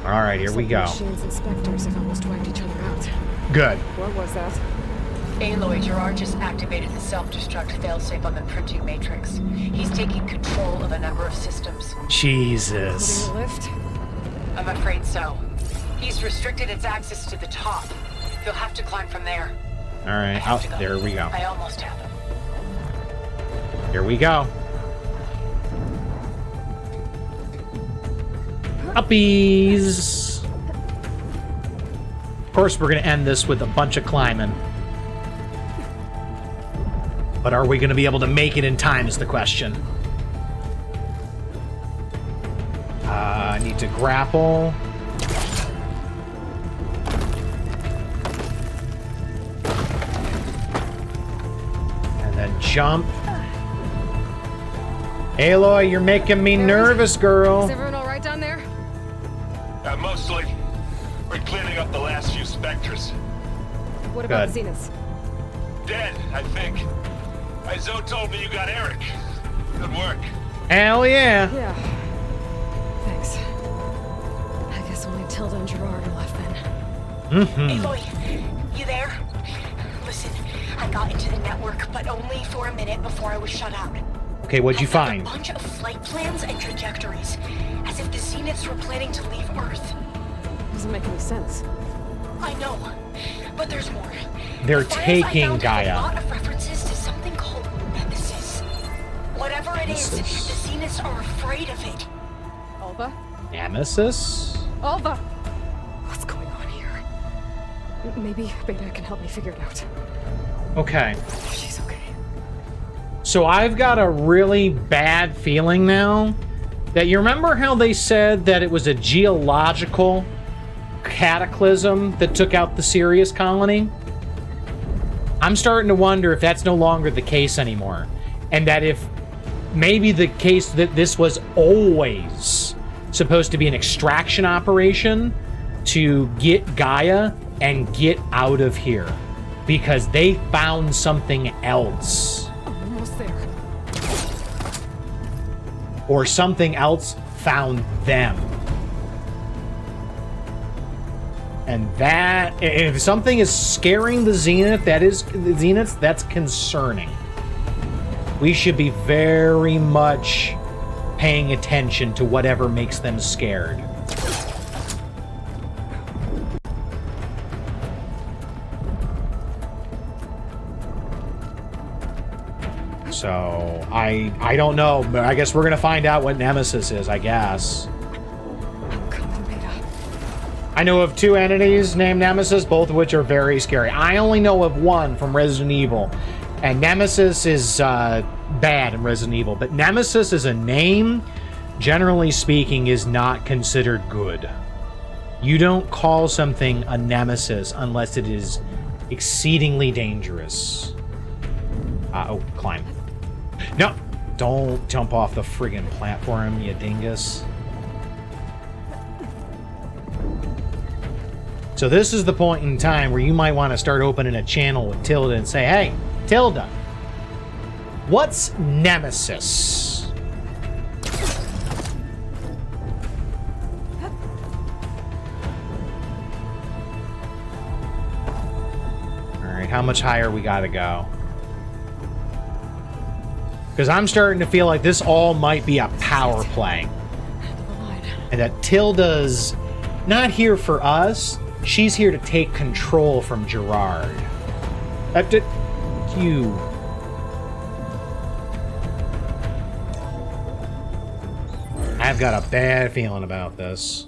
Alright, here we go. Machines and Spectres have almost wiped each other out. Good. What was that? Aloy, Gerard just activated the self-destruct failsafe on the printing matrix. He's taking control of a number of systems. Jesus. Including the lift? I'm afraid so. He's restricted its access to the top. You'll have to climb from there. Alright, there we go. I almost have him. Here we go. Uppies! Of course, we're going to end this with a bunch of climbing. But are we going to be able to make it in time is the question. I need to grapple. And then jump. Aloy, you're making me nervous, girl. Is everyone all right down there? Mostly. We're cleaning up the last few Spectres. What about the Zeniths? Dead, I think. Izo told me you got Eric. Good work. Hell yeah. Yeah. Thanks. I guess only Tilda and Gerard are left then. Aloy, you there? Listen, I got into the network, but only for a minute before I was shut out. Okay, what'd you find? A bunch of flight plans and trajectories, as if the Zeniths were planning to leave Earth. Doesn't make any sense. I know, but there's more. They're taking Gaia. A lot of references to something called Nemesis. Whatever it is, the Zeniths are afraid of it. Alva? Nemesis? Alva! What's going on here? Maybe Beta can help me figure it out. Okay. She's okay. So I've got a really bad feeling now that you remember how they said that it was a geological cataclysm that took out the Sirius colony? I'm starting to wonder if that's no longer the case anymore. And that if maybe the case that this was always supposed to be an extraction operation to get Gaia and get out of here. Because they found something else. Almost there. Or something else found them. And that, if something is scaring the Zenith, that's concerning. We should be very much paying attention to whatever makes them scared. So, I don't know, but I guess we're gonna find out what Nemesis is, I guess. I know of 2 entities named Nemesis, both of which are very scary. I only know of one from Resident Evil, and Nemesis is bad in Resident Evil, but Nemesis as a name, generally speaking, is not considered good. You don't call something a Nemesis unless it is exceedingly dangerous. Oh, climb. No, don't jump off the friggin' platform, you dingus. So this is the point in time where you might want to start opening a channel with Tilda and say, hey, Tilda, what's Nemesis? Alright, how much higher we gotta go? Because I'm starting to feel like this all might be a power play. And that Tilda's not here for us. She's here to take control from Gerard. You. I've got a bad feeling about this.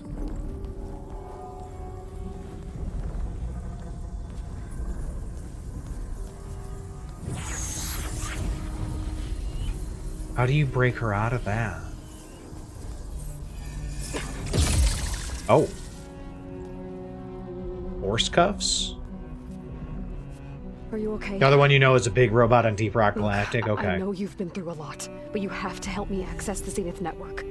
How do you break her out of that? Oh. Horse cuffs? Are you okay? The other one you know is a big robot on Deep Rock Galactic. Okay. I know you've been through a lot, but you have to help me access the Zenith network.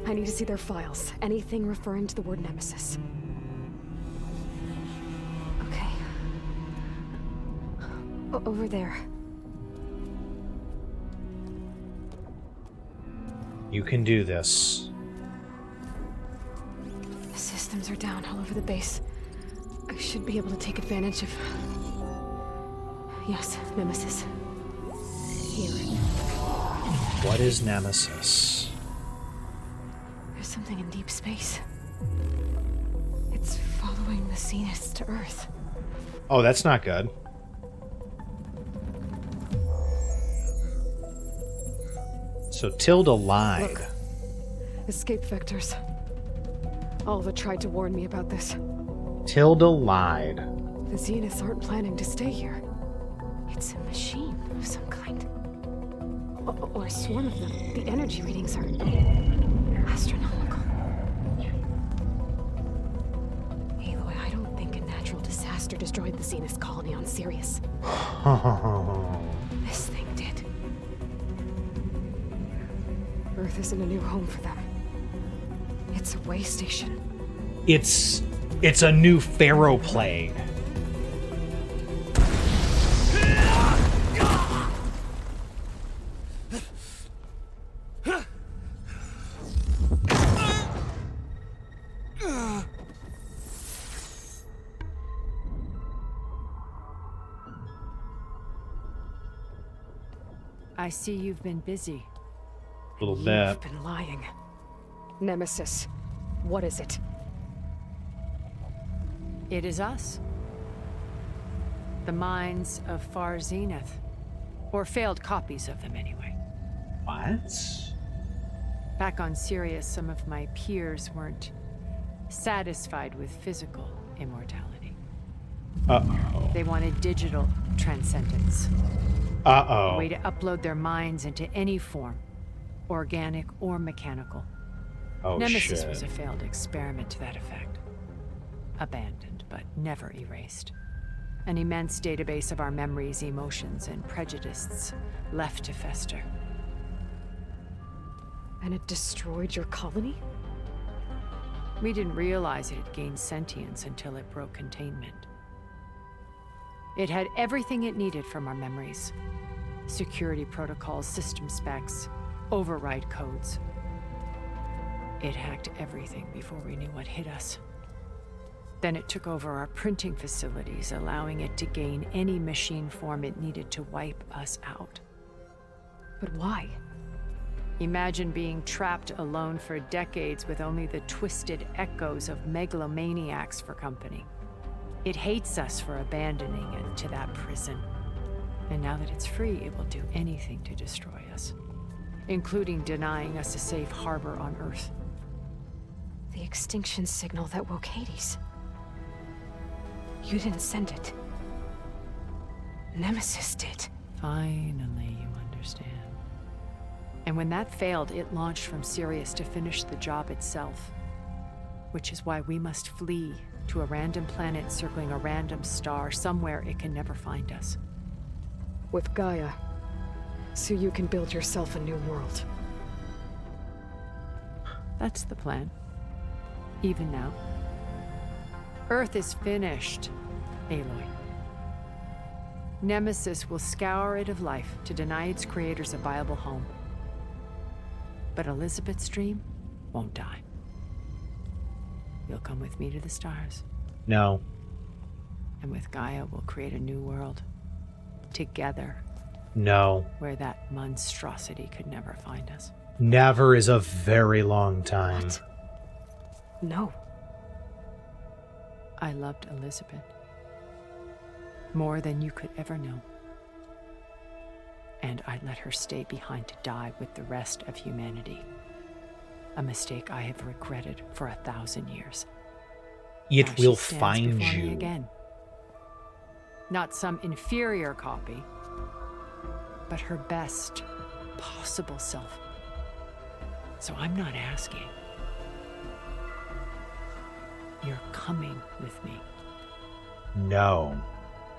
I need to see their files. Anything referring to the word Nemesis. Okay. Over there. You can do this. The systems are down all over the base. I should be able to take advantage of... Yes, Nemesis. Here. What is Nemesis? There's something in deep space. It's following the Zeniths to Earth. Oh, that's not good. So Tilda lied. Look. Escape vectors. Alva tried to warn me about this. Tilda lied. The Zeniths aren't planning to stay here. It's a machine of some kind. Or a swarm of them. The energy readings are astronomical. Aloy, I don't think a natural disaster destroyed the Zenith colony on Sirius. This thing did. Earth isn't a new home for them. It's a way station. It's a new Pharaoh plague. I see you've been busy. A little bit. You've been lying. Nemesis. What is it? It is us. The minds of Far Zenith. Or failed copies of them, anyway. What? Back on Sirius, some of my peers weren't satisfied with physical immortality. Uh-oh. They wanted digital transcendence. Uh-oh. A way to upload their minds into any form, organic or mechanical. Oh, Nemesis shit. was a failed experiment to that effect. Abandoned, but never erased. An immense database of our memories, emotions, and prejudices left to fester. And it destroyed your colony? We didn't realize it had gained sentience until it broke containment. It had everything it needed from our memories. Security protocols, system specs, override codes. It hacked everything before we knew what hit us. Then it took over our printing facilities, allowing it to gain any machine form it needed to wipe us out. But why? Imagine being trapped alone for decades with only the twisted echoes of megalomaniacs for company. It hates us for abandoning it to that prison. And now that it's free, it will do anything to destroy us, including denying us a safe harbor on Earth. The extinction signal that woke Hades. You didn't send it. Nemesis did. Finally, you understand. And when that failed, it launched from Sirius to finish the job itself. Which is why we must flee to a random planet circling a random star, somewhere it can never find us. With Gaia. So you can build yourself a new world. That's the plan. Even now. Earth is finished, Aloy. Nemesis will scour it of life to deny its creators a viable home. But Elizabeth's dream won't die. You'll come with me to the stars. No. And with Gaia, we'll create a new world. Together. No. Where that monstrosity could never find us. Never is a very long time. What? No. I loved Elizabeth. More than you could ever know. And I let her stay behind to die with the rest of humanity. A mistake I have regretted for 1,000 years. It Now will she stands find before me you. again. Not some inferior copy, but her best possible self. So I'm not asking. You're coming with me. No.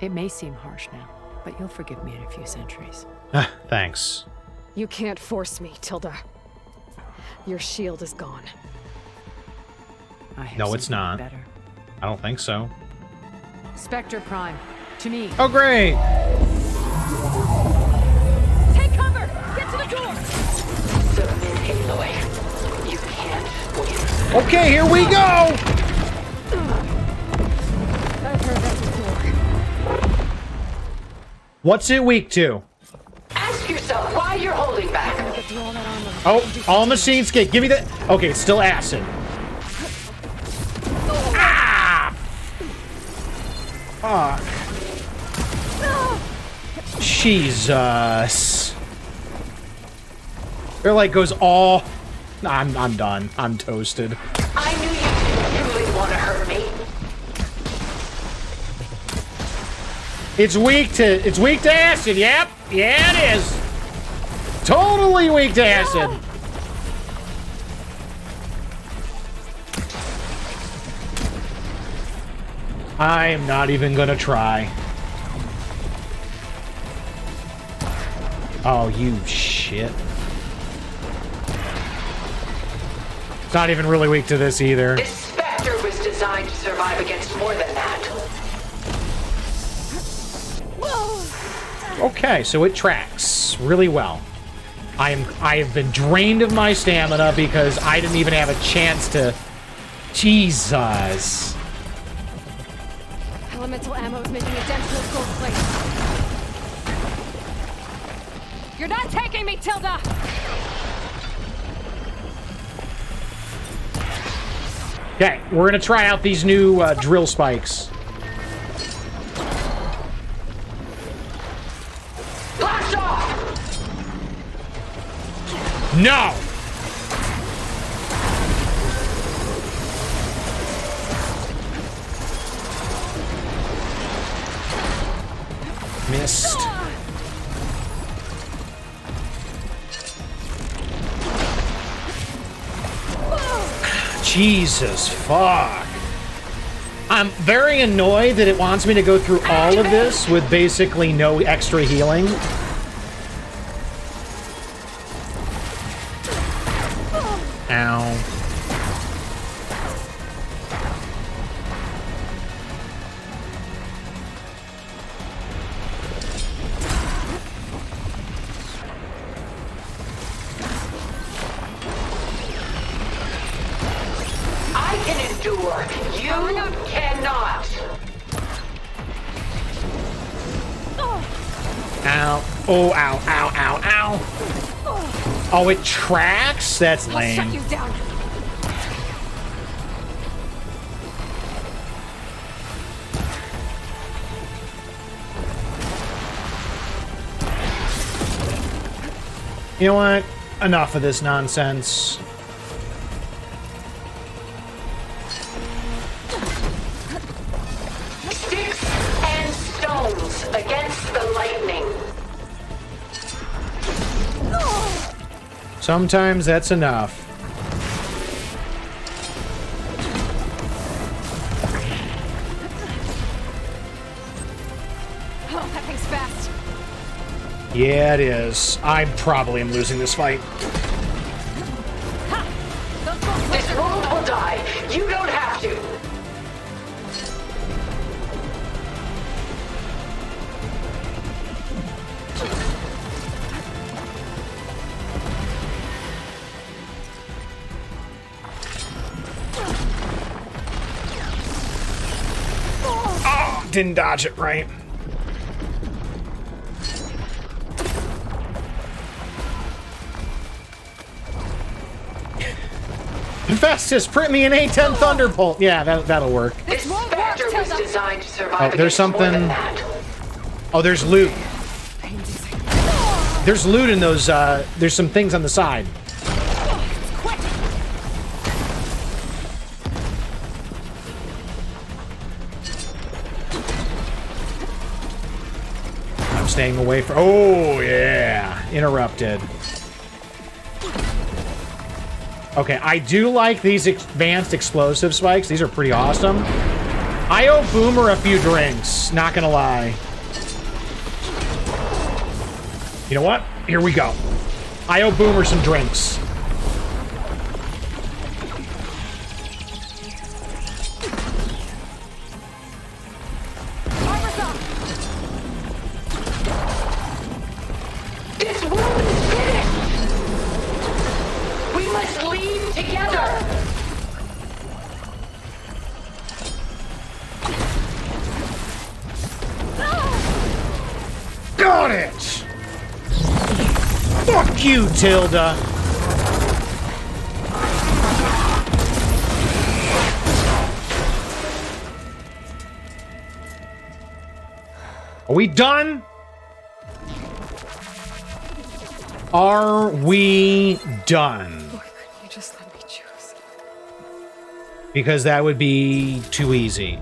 It may seem harsh now, but you'll forgive me in a few centuries. Thanks. You can't force me, Tilda. Your shield is gone. No, it's not. Better. I don't think so. Spectre Prime, to me. Oh, great! Take cover! Get to the door! Submit, Aloy. You can't win. Okay, here we go! I've heard that before. What's it weak to? Ask yourself why you're holding back. Oh, all machines get. Give me that. Okay, it's still acid. Ah! Fuck. Jesus. They're like goes all. I'm done. I'm toasted. I knew you didn't really want to hurt me. It's weak to acid. Yep. Yeah, it is. Totally weak to acid. I am not even gonna try. Oh, you shit. It's not even really weak to this either. This Spectre was designed to survive against more than that. Okay, so it tracks really well. I have been drained of my stamina because I didn't even have a chance to. Jesus. Elemental ammo is making a dent in this gold plate. You're not taking me, Tilda! Okay, we're gonna try out these new drill spikes. Blast off! No! Missed. Jesus fuck. I'm very annoyed that it wants me to go through all of this with basically no extra healing. Ow. I can endure. You cannot. Ow. Oh, ow, ow, ow, ow. Oh, it tracks? That's lame. I'll shut you down. You know what? Enough of this nonsense. Sticks and stones against the lightning. Sometimes that's enough. Oh, that thing's fast. Yeah, it is. I probably am losing this fight. This world will die. You don't have to. Oh, didn't dodge it right. Festus, print me an A10 Thunderbolt. Yeah, that'll work. This Spectre was designed to survive Oh, there's against more something. than that. Oh, there's loot. There's loot in those. There's some things on the side. I'm staying away from. Oh yeah, interrupted. Okay, I do like these advanced explosive spikes. These are pretty awesome. I owe Boomer a few drinks, not gonna lie. You know what? Here we go. I owe Boomer some drinks. This room is hidden! We must leave together! Got it! Fuck you, Tilda! Are we done? Are we done? Why couldn't you just let me choose? Because that would be too easy.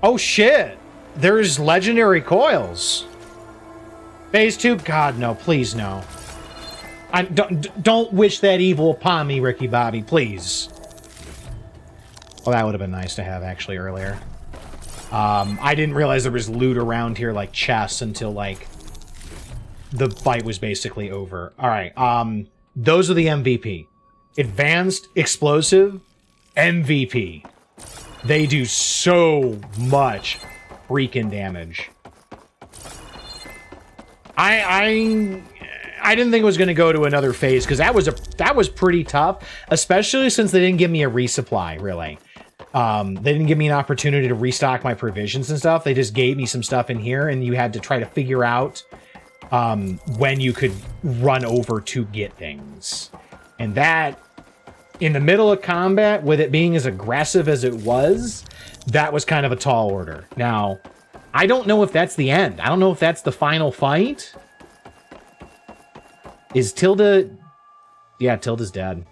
Oh shit! There's legendary coils. Phase 2? God, no, please no. Don't wish that evil upon me, Ricky Bobby, please. Well, that would have been nice to have actually earlier. I didn't realize there was loot around here like chests until like the fight was basically over. All right, those are the MVP. Advanced Explosive MVP. They do so much freaking damage. I didn't think it was going to go to another phase because that was pretty tough, especially since they didn't give me a resupply, really. They didn't give me an opportunity to restock my provisions and stuff. They just gave me some stuff in here, and you had to try to figure out when you could run over to get things. And that, in the middle of combat, with it being as aggressive as it was, that was kind of a tall order. Now, I don't know if that's the end. I don't know if that's the final fight. Is Tilda... Yeah, Tilda's dead.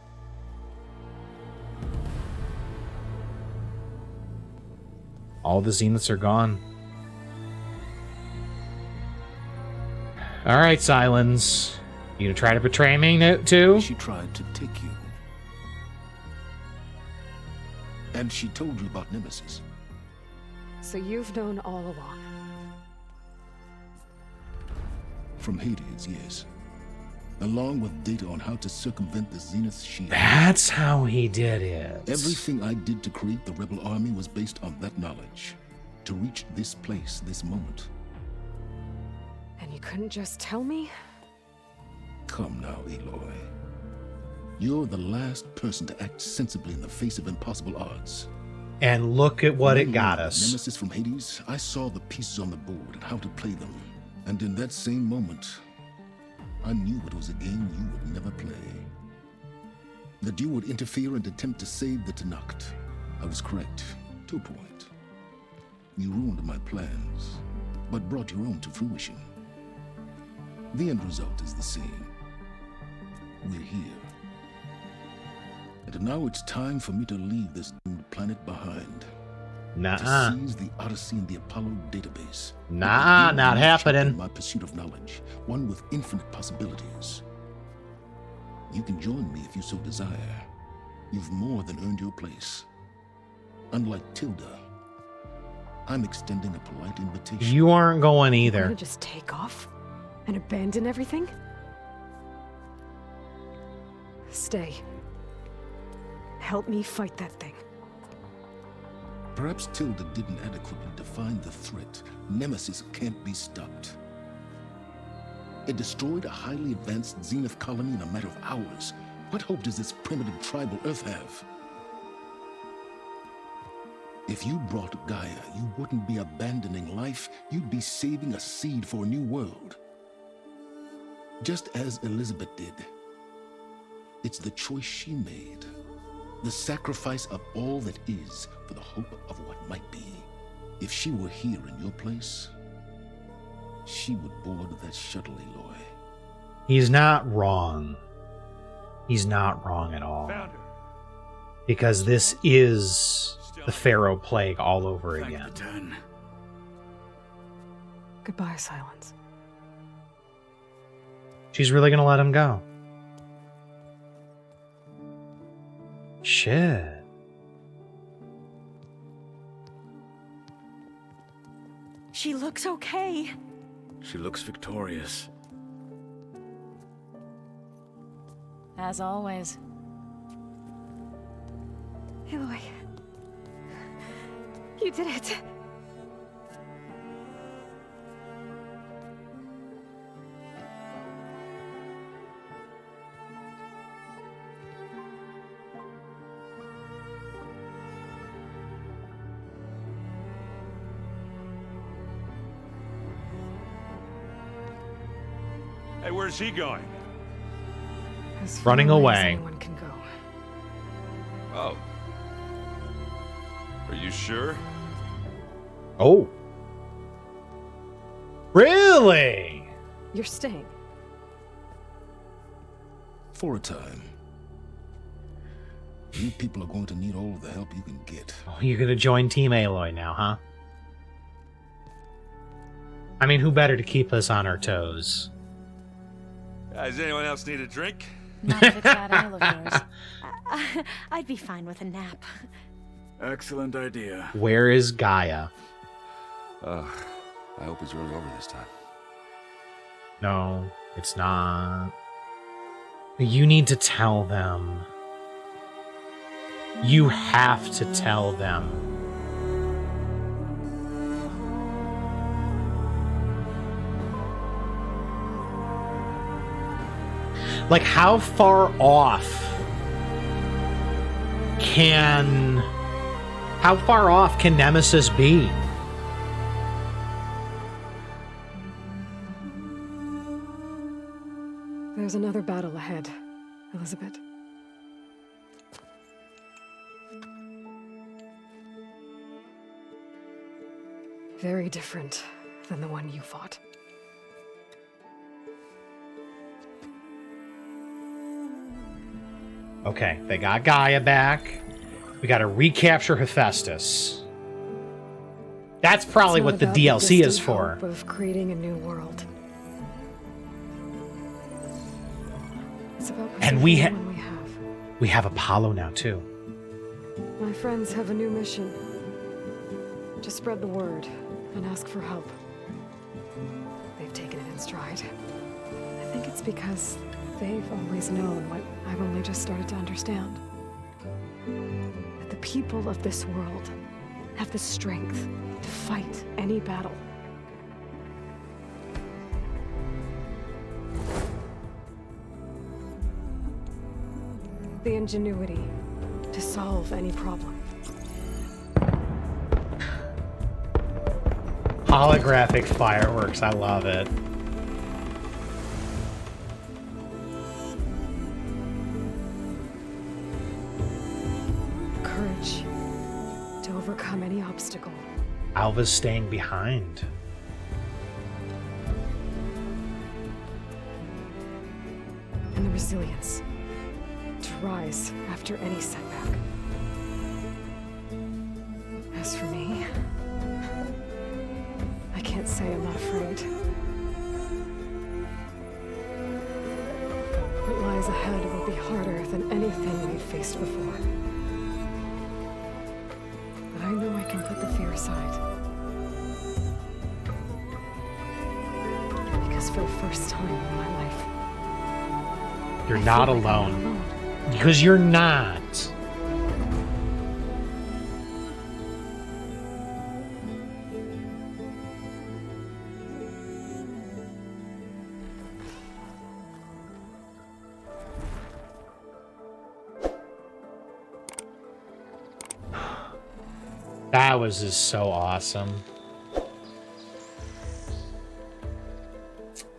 All the Zeniths are gone. Alright, Silence. You gonna try to betray me too? She tried to take you. And she told you about Nemesis. So you've known all along. From Hades, yes. Along with data on how to circumvent the Zenith shield. That's how he did it. Everything I did to create the rebel army was based on that knowledge. To reach this place, this moment. And you couldn't just tell me? Come now, Aloy. You're the last person to act sensibly in the face of impossible odds. And look at what it got us. Nemesis from Hades, I saw the pieces on the board and how to play them. And in that same moment, I knew it was a game you would never play. That you would interfere and attempt to save the Tenakth. I was correct, to a point. You ruined my plans, but brought your own to fruition. The end result is the same. We're here. And now it's time for me to leave this doomed planet behind. Nuh-uh. To seize the Odyssey and the Apollo database. Nah, not happening. My pursuit of knowledge, one with infinite possibilities. You can join me if you so desire. You've more than earned your place. Unlike Tilda, I'm extending a polite invitation. You aren't going either. You're gonna just take off? And abandon everything? Stay. Help me fight that thing. Perhaps Tilda didn't adequately define the threat. Nemesis can't be stopped. It destroyed a highly advanced Zenith colony in a matter of hours. What hope does this primitive tribal Earth have? If you brought Gaia, you wouldn't be abandoning life, you'd be saving a seed for a new world. Just as Elizabeth did. It's the choice she made. The sacrifice of all that is for the hope of what might be. If she were here in your place, she would board that shuttle, Aloy. He's not wrong. He's not wrong at all. Because this is the Pharaoh Plague all over again. Goodbye, Silence. She's really gonna let him go. Shit. She looks okay. She looks victorious. As always. Aloy. You did it. Hey, where's he going? As Running far away. as anyone can go. Oh. Are you sure? Oh. Really? You're staying. For a time. You people are going to need all of the help you can get. Oh, you're gonna join Team Aloy now, huh? I mean, who better to keep us on our toes? Does anyone else need a drink? Not if it's that ale of yours. I'd be fine with a nap. Excellent idea. Where is Gaia? I hope it's really over this time. No, it's not. You need to tell them. You have to tell them. Like, how far off can Nemesis be? There's another battle ahead, Elizabeth. Very different than the one you fought. Okay, they got Gaia back. We gotta recapture Hephaestus. That's probably what the DLC is for. Of creating a new world. It's about And preserving the one we have Apollo now too. My friends have a new mission. Just spread the word and ask for help. They've taken it in stride. I think it's because they've always known what I've only just started to understand. That the people of this world have the strength to fight any battle. The ingenuity to solve any problem. Holographic fireworks, I love it. Courage to overcome any obstacle. Alva's staying behind. And the resilience to rise after any setback. As for me, I can't say I'm not afraid. What lies ahead will be harder than anything we've faced before. But I know I can put the fear aside. Because for the first time in my life, You're I not feel like I'm alone. Because you're not. That was just so awesome.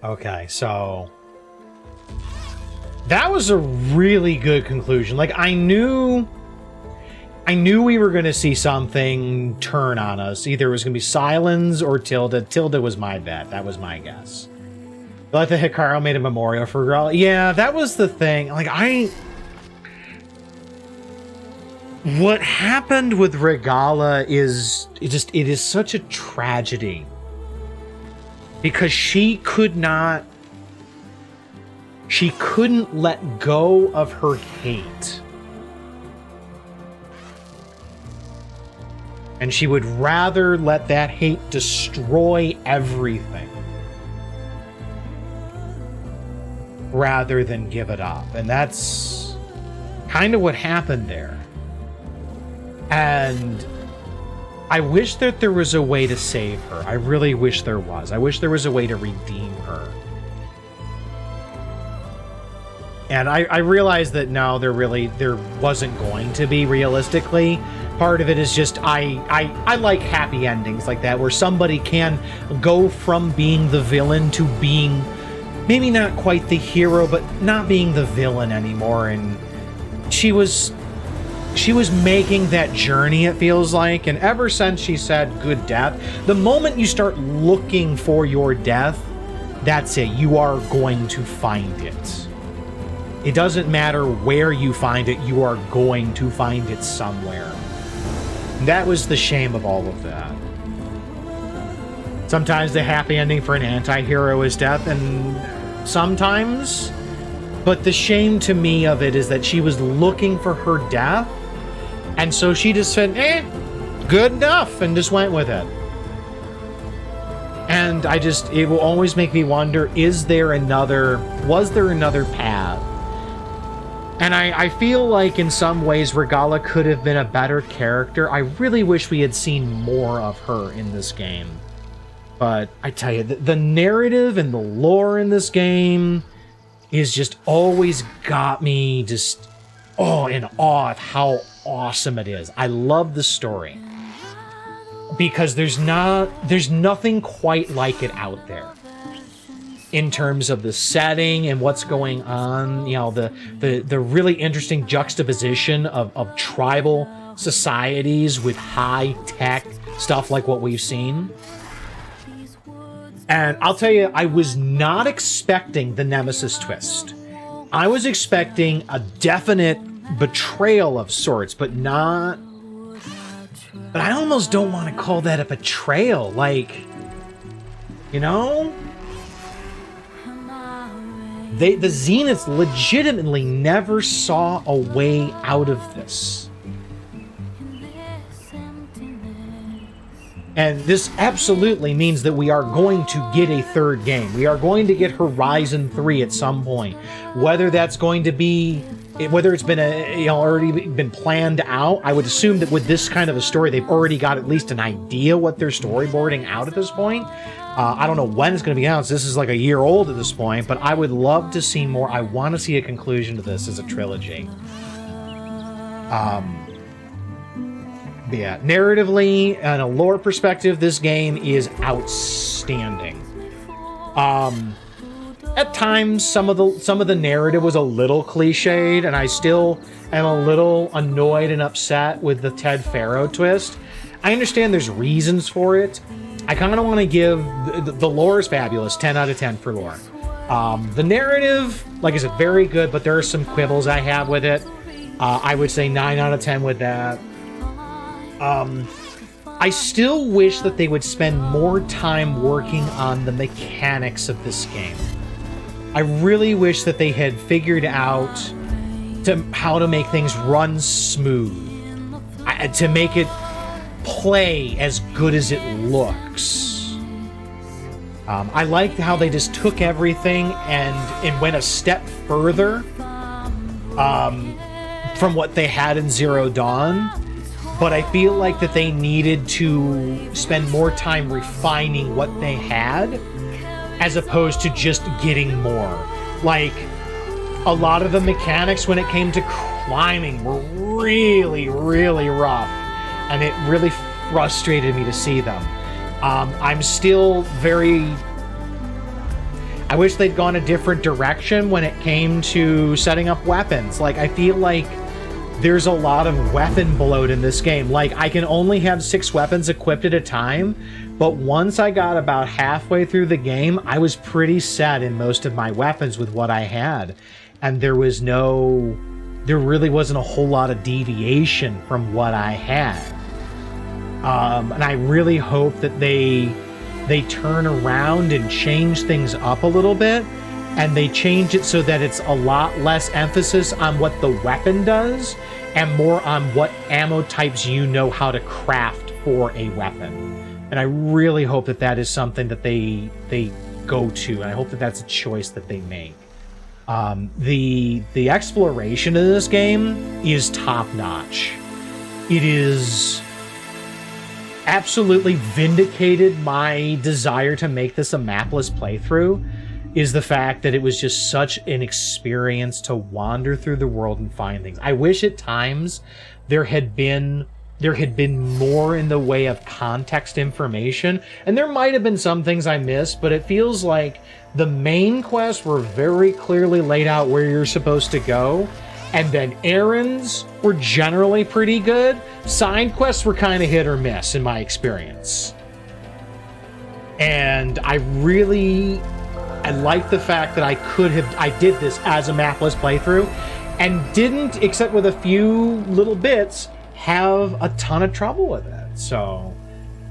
Okay, so that was a really good conclusion. Like, I knew we were going to see something turn on us. Either it was going to be Silence or Tilda. Tilda was my bet. That was my guess. Like the Hikaru made a memorial for Regala. Yeah, that was the thing. Like, what happened with Regala is it is such a tragedy. Because she couldn't let go of her hate. And she would rather let that hate destroy everything rather than give it up. And that's kind of what happened there. And I wish that there was a way to save her. I really wish there was. I wish there was a way to redeem her. And I realized that no, there wasn't going to be, realistically. Part of it is just I like happy endings like that, where somebody can go from being the villain to being maybe not quite the hero, but not being the villain anymore. And she was making that journey, it feels like. And ever since she said good death, the moment you start looking for your death, that's it. You are going to find it. It doesn't matter where you find it, you are going to find it somewhere. And that was the shame of all of that. Sometimes the happy ending for an anti-hero is death, and sometimes, but the shame to me of it is that she was looking for her death, and so she just said, good enough, and just went with it. And it will always make me wonder, was there another path? And I feel like in some ways Regala could have been a better character. I really wish we had seen more of her in this game. But I tell you, the narrative and the lore in this game is just always got me just, in awe of how awesome it is. I love the story. Because there's nothing quite like it out there. In terms of the setting and what's going on, the really interesting juxtaposition of tribal societies with high-tech stuff like what we've seen. And I'll tell you, I was not expecting the Nemesis twist. I was expecting a definite betrayal of sorts, but I almost don't want to call that a betrayal. The Zeniths legitimately never saw a way out of this. And this absolutely means that we are going to get a third game. We are going to get Horizon 3 at some point. Whether it's been already been planned out, I would assume that with this kind of a story, they've already got at least an idea what they're storyboarding out at this point. I don't know when it's going to be announced. This is like a year old at this point, but I would love to see more. I want to see a conclusion to this as a trilogy. But yeah, narratively and a lore perspective, this game is outstanding. At times, some of the narrative was a little cliched, and I still am a little annoyed and upset with the Ted Faro twist. I understand there's reasons for it. I kind of want to give the lore is fabulous, 10 out of 10 for lore. The narrative, like I said, very good, but there are some quibbles I have with it. I would say 9 out of 10 with that. I still wish that they would spend more time working on the mechanics of this game. I really wish that they had figured out how to make things run smooth, to make it play as good as it looks. I liked how they just took everything and went a step further from what they had in Zero Dawn. But I feel like that they needed to spend more time refining what they had as opposed to just getting more. Like, a lot of the mechanics when it came to climbing were really, really rough. And it really frustrated me to see them. I'm still I wish they'd gone a different direction when it came to setting up weapons. Like, I feel like there's a lot of weapon bloat in this game. Like, I can only have 6 weapons equipped at a time, but once I got about halfway through the game, I was pretty set in most of my weapons with what I had. And there really wasn't a whole lot of deviation from what I had. And I really hope that they turn around and change things up a little bit, and they change it so that it's a lot less emphasis on what the weapon does and more on what ammo types you know how to craft for a weapon. And I really hope that that is something that they go to, and I hope that that's a choice that they make. The exploration of this game is top-notch. It is absolutely vindicated my desire to make this a mapless playthrough, is the fact that it was just such an experience to wander through the world and find things. I wish at times there had been more in the way of context information, and there might have been some things I missed, but it feels like the main quests were very clearly laid out where you're supposed to go, and then errands were generally pretty good. Side quests were kind of hit or miss in my experience. And I like the fact that I did this as a mapless playthrough and didn't, except with a few little bits, have a ton of trouble with it. So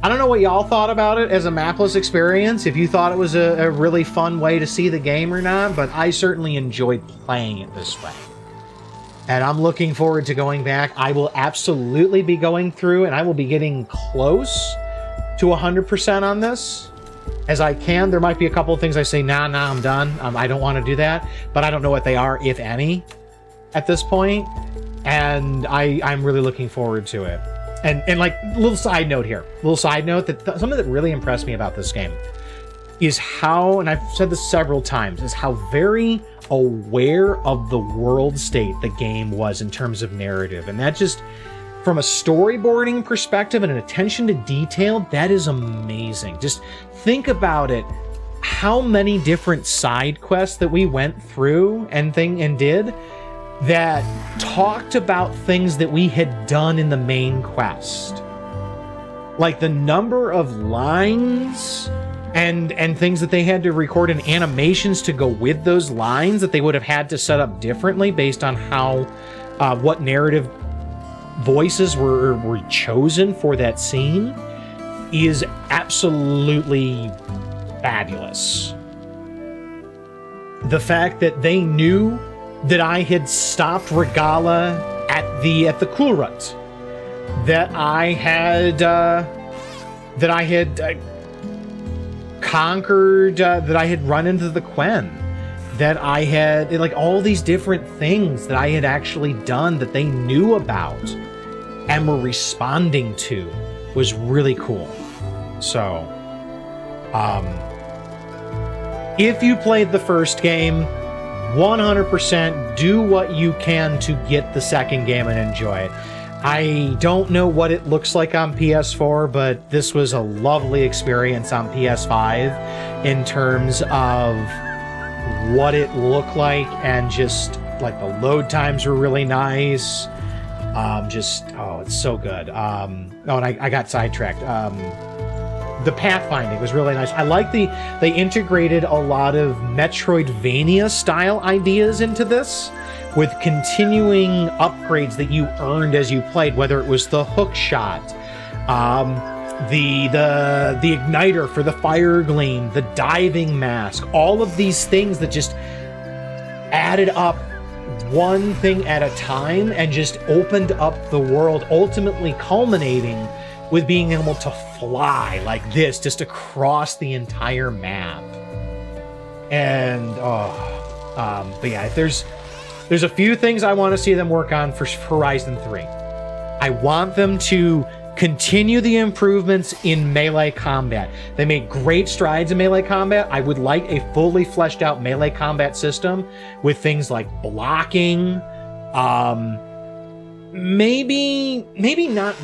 I don't know what y'all thought about it as a mapless experience, if you thought it was a really fun way to see the game or not, but I certainly enjoyed playing it this way. And I'm looking forward to going back. I will absolutely be going through, and I will be getting close to 100% on this as I can. There might be a couple of things I say, nah, I'm done. I don't want to do that, but I don't know what they are, if any, at this point. And I'm really looking forward to it. And like, little side note that something that really impressed me about this game is how, and I've said this several times, is how very aware of the world state the game was in terms of narrative. And that just, from a storyboarding perspective and an attention to detail, that is amazing. Just think about it, how many different side quests that we went through and did that talked about things that we had done in the main quest. Like the number of lines and things that they had to record and animations to go with those lines that they would have had to set up differently based on how what narrative voices were chosen for that scene is absolutely fabulous. The fact that they knew that I had stopped Regala at the Kulrut, that I had conquered, that I had run into the Quen, that I had, like, all these different things that I had actually done that they knew about and were responding to, was really cool. So, if you played the first game, 100% do what you can to get the second game and enjoy it. I don't know what it looks like on PS4, but this was a lovely experience on PS5 in terms of what it looked like, and just like the load times were really nice. It's so good. And I got sidetracked. The pathfinding was really nice. I like they integrated a lot of Metroidvania style ideas into this, with continuing upgrades that you earned as you played, whether it was the hook shot, the igniter for the fire gleam, the diving mask, all of these things that just added up one thing at a time and just opened up the world, ultimately culminating with being able to fly like this just across the entire map. And but yeah, there's a few things I want to see them work on for Horizon 3. I want them to continue the improvements in melee combat. They made great strides in melee combat. I would like a fully fleshed out melee combat system with things like blocking, maybe not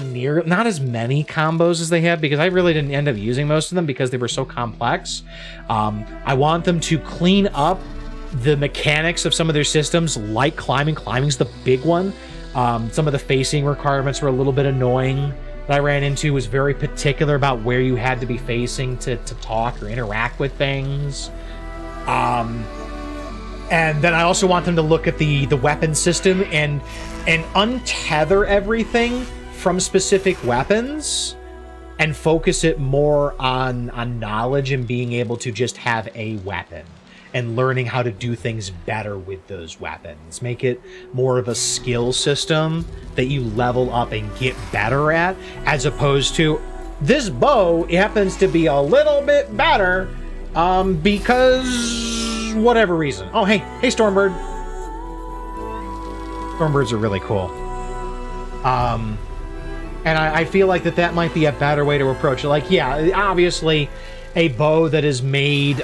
as many combos as they had, because I really didn't end up using most of them because they were so complex. I want them to clean up the mechanics of some of their systems, like climbing. Climbing's the big one. Some of the facing requirements were a little bit annoying that I ran into. Was very particular about where you had to be facing to talk or interact with things. And then I also want them to look at the weapon system and untether everything from specific weapons and focus it more on knowledge and being able to just have a weapon. and learning how to do things better with those weapons. Make it more of a skill system that you level up and get better at, as opposed to this bow happens to be a little bit better because whatever reason. Oh, hey, Stormbird. Stormbirds are really cool. And I feel like that might be a better way to approach it. Like, yeah, obviously, a bow that is made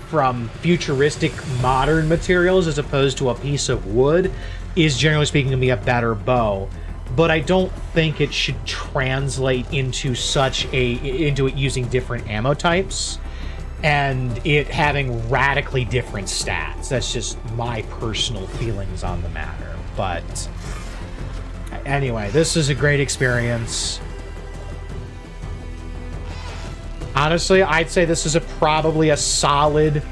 from futuristic modern materials as opposed to a piece of wood is, generally speaking, going to be a better bow. But I don't think it should translate into into it using different ammo types and it having radically different stats. That's just my personal feelings on the matter. But anyway, this is a great experience. Honestly, I'd say this is probably a solid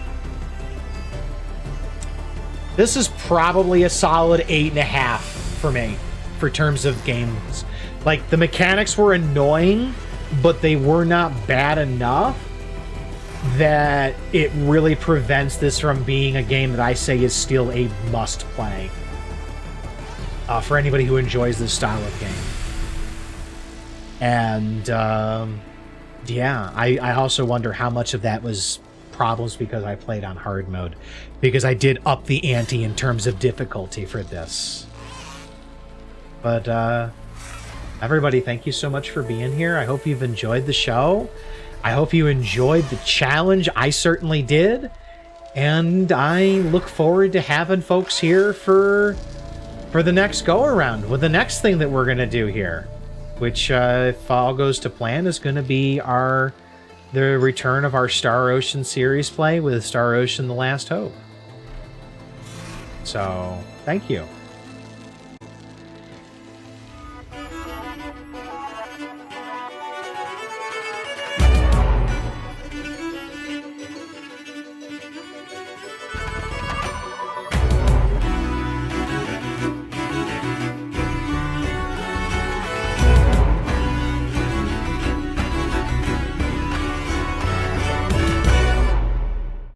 8.5 for me, for terms of games. Like, the mechanics were annoying, but they were not bad enough that it really prevents this from being a game that I say is still a must-play for anybody who enjoys this style of game. And yeah, I also wonder how much of that was problems because I played on hard mode, because I did up the ante in terms of difficulty for this. But everybody, thank you so much for being here. I hope you've enjoyed the show. I hope you enjoyed the challenge. I certainly did. And I look forward to having folks here for the next go-around with the next thing that we're going to do here, which, if all goes to plan, is going to be the return of our Star Ocean series play with Star Ocean: The Last Hope. So, thank you.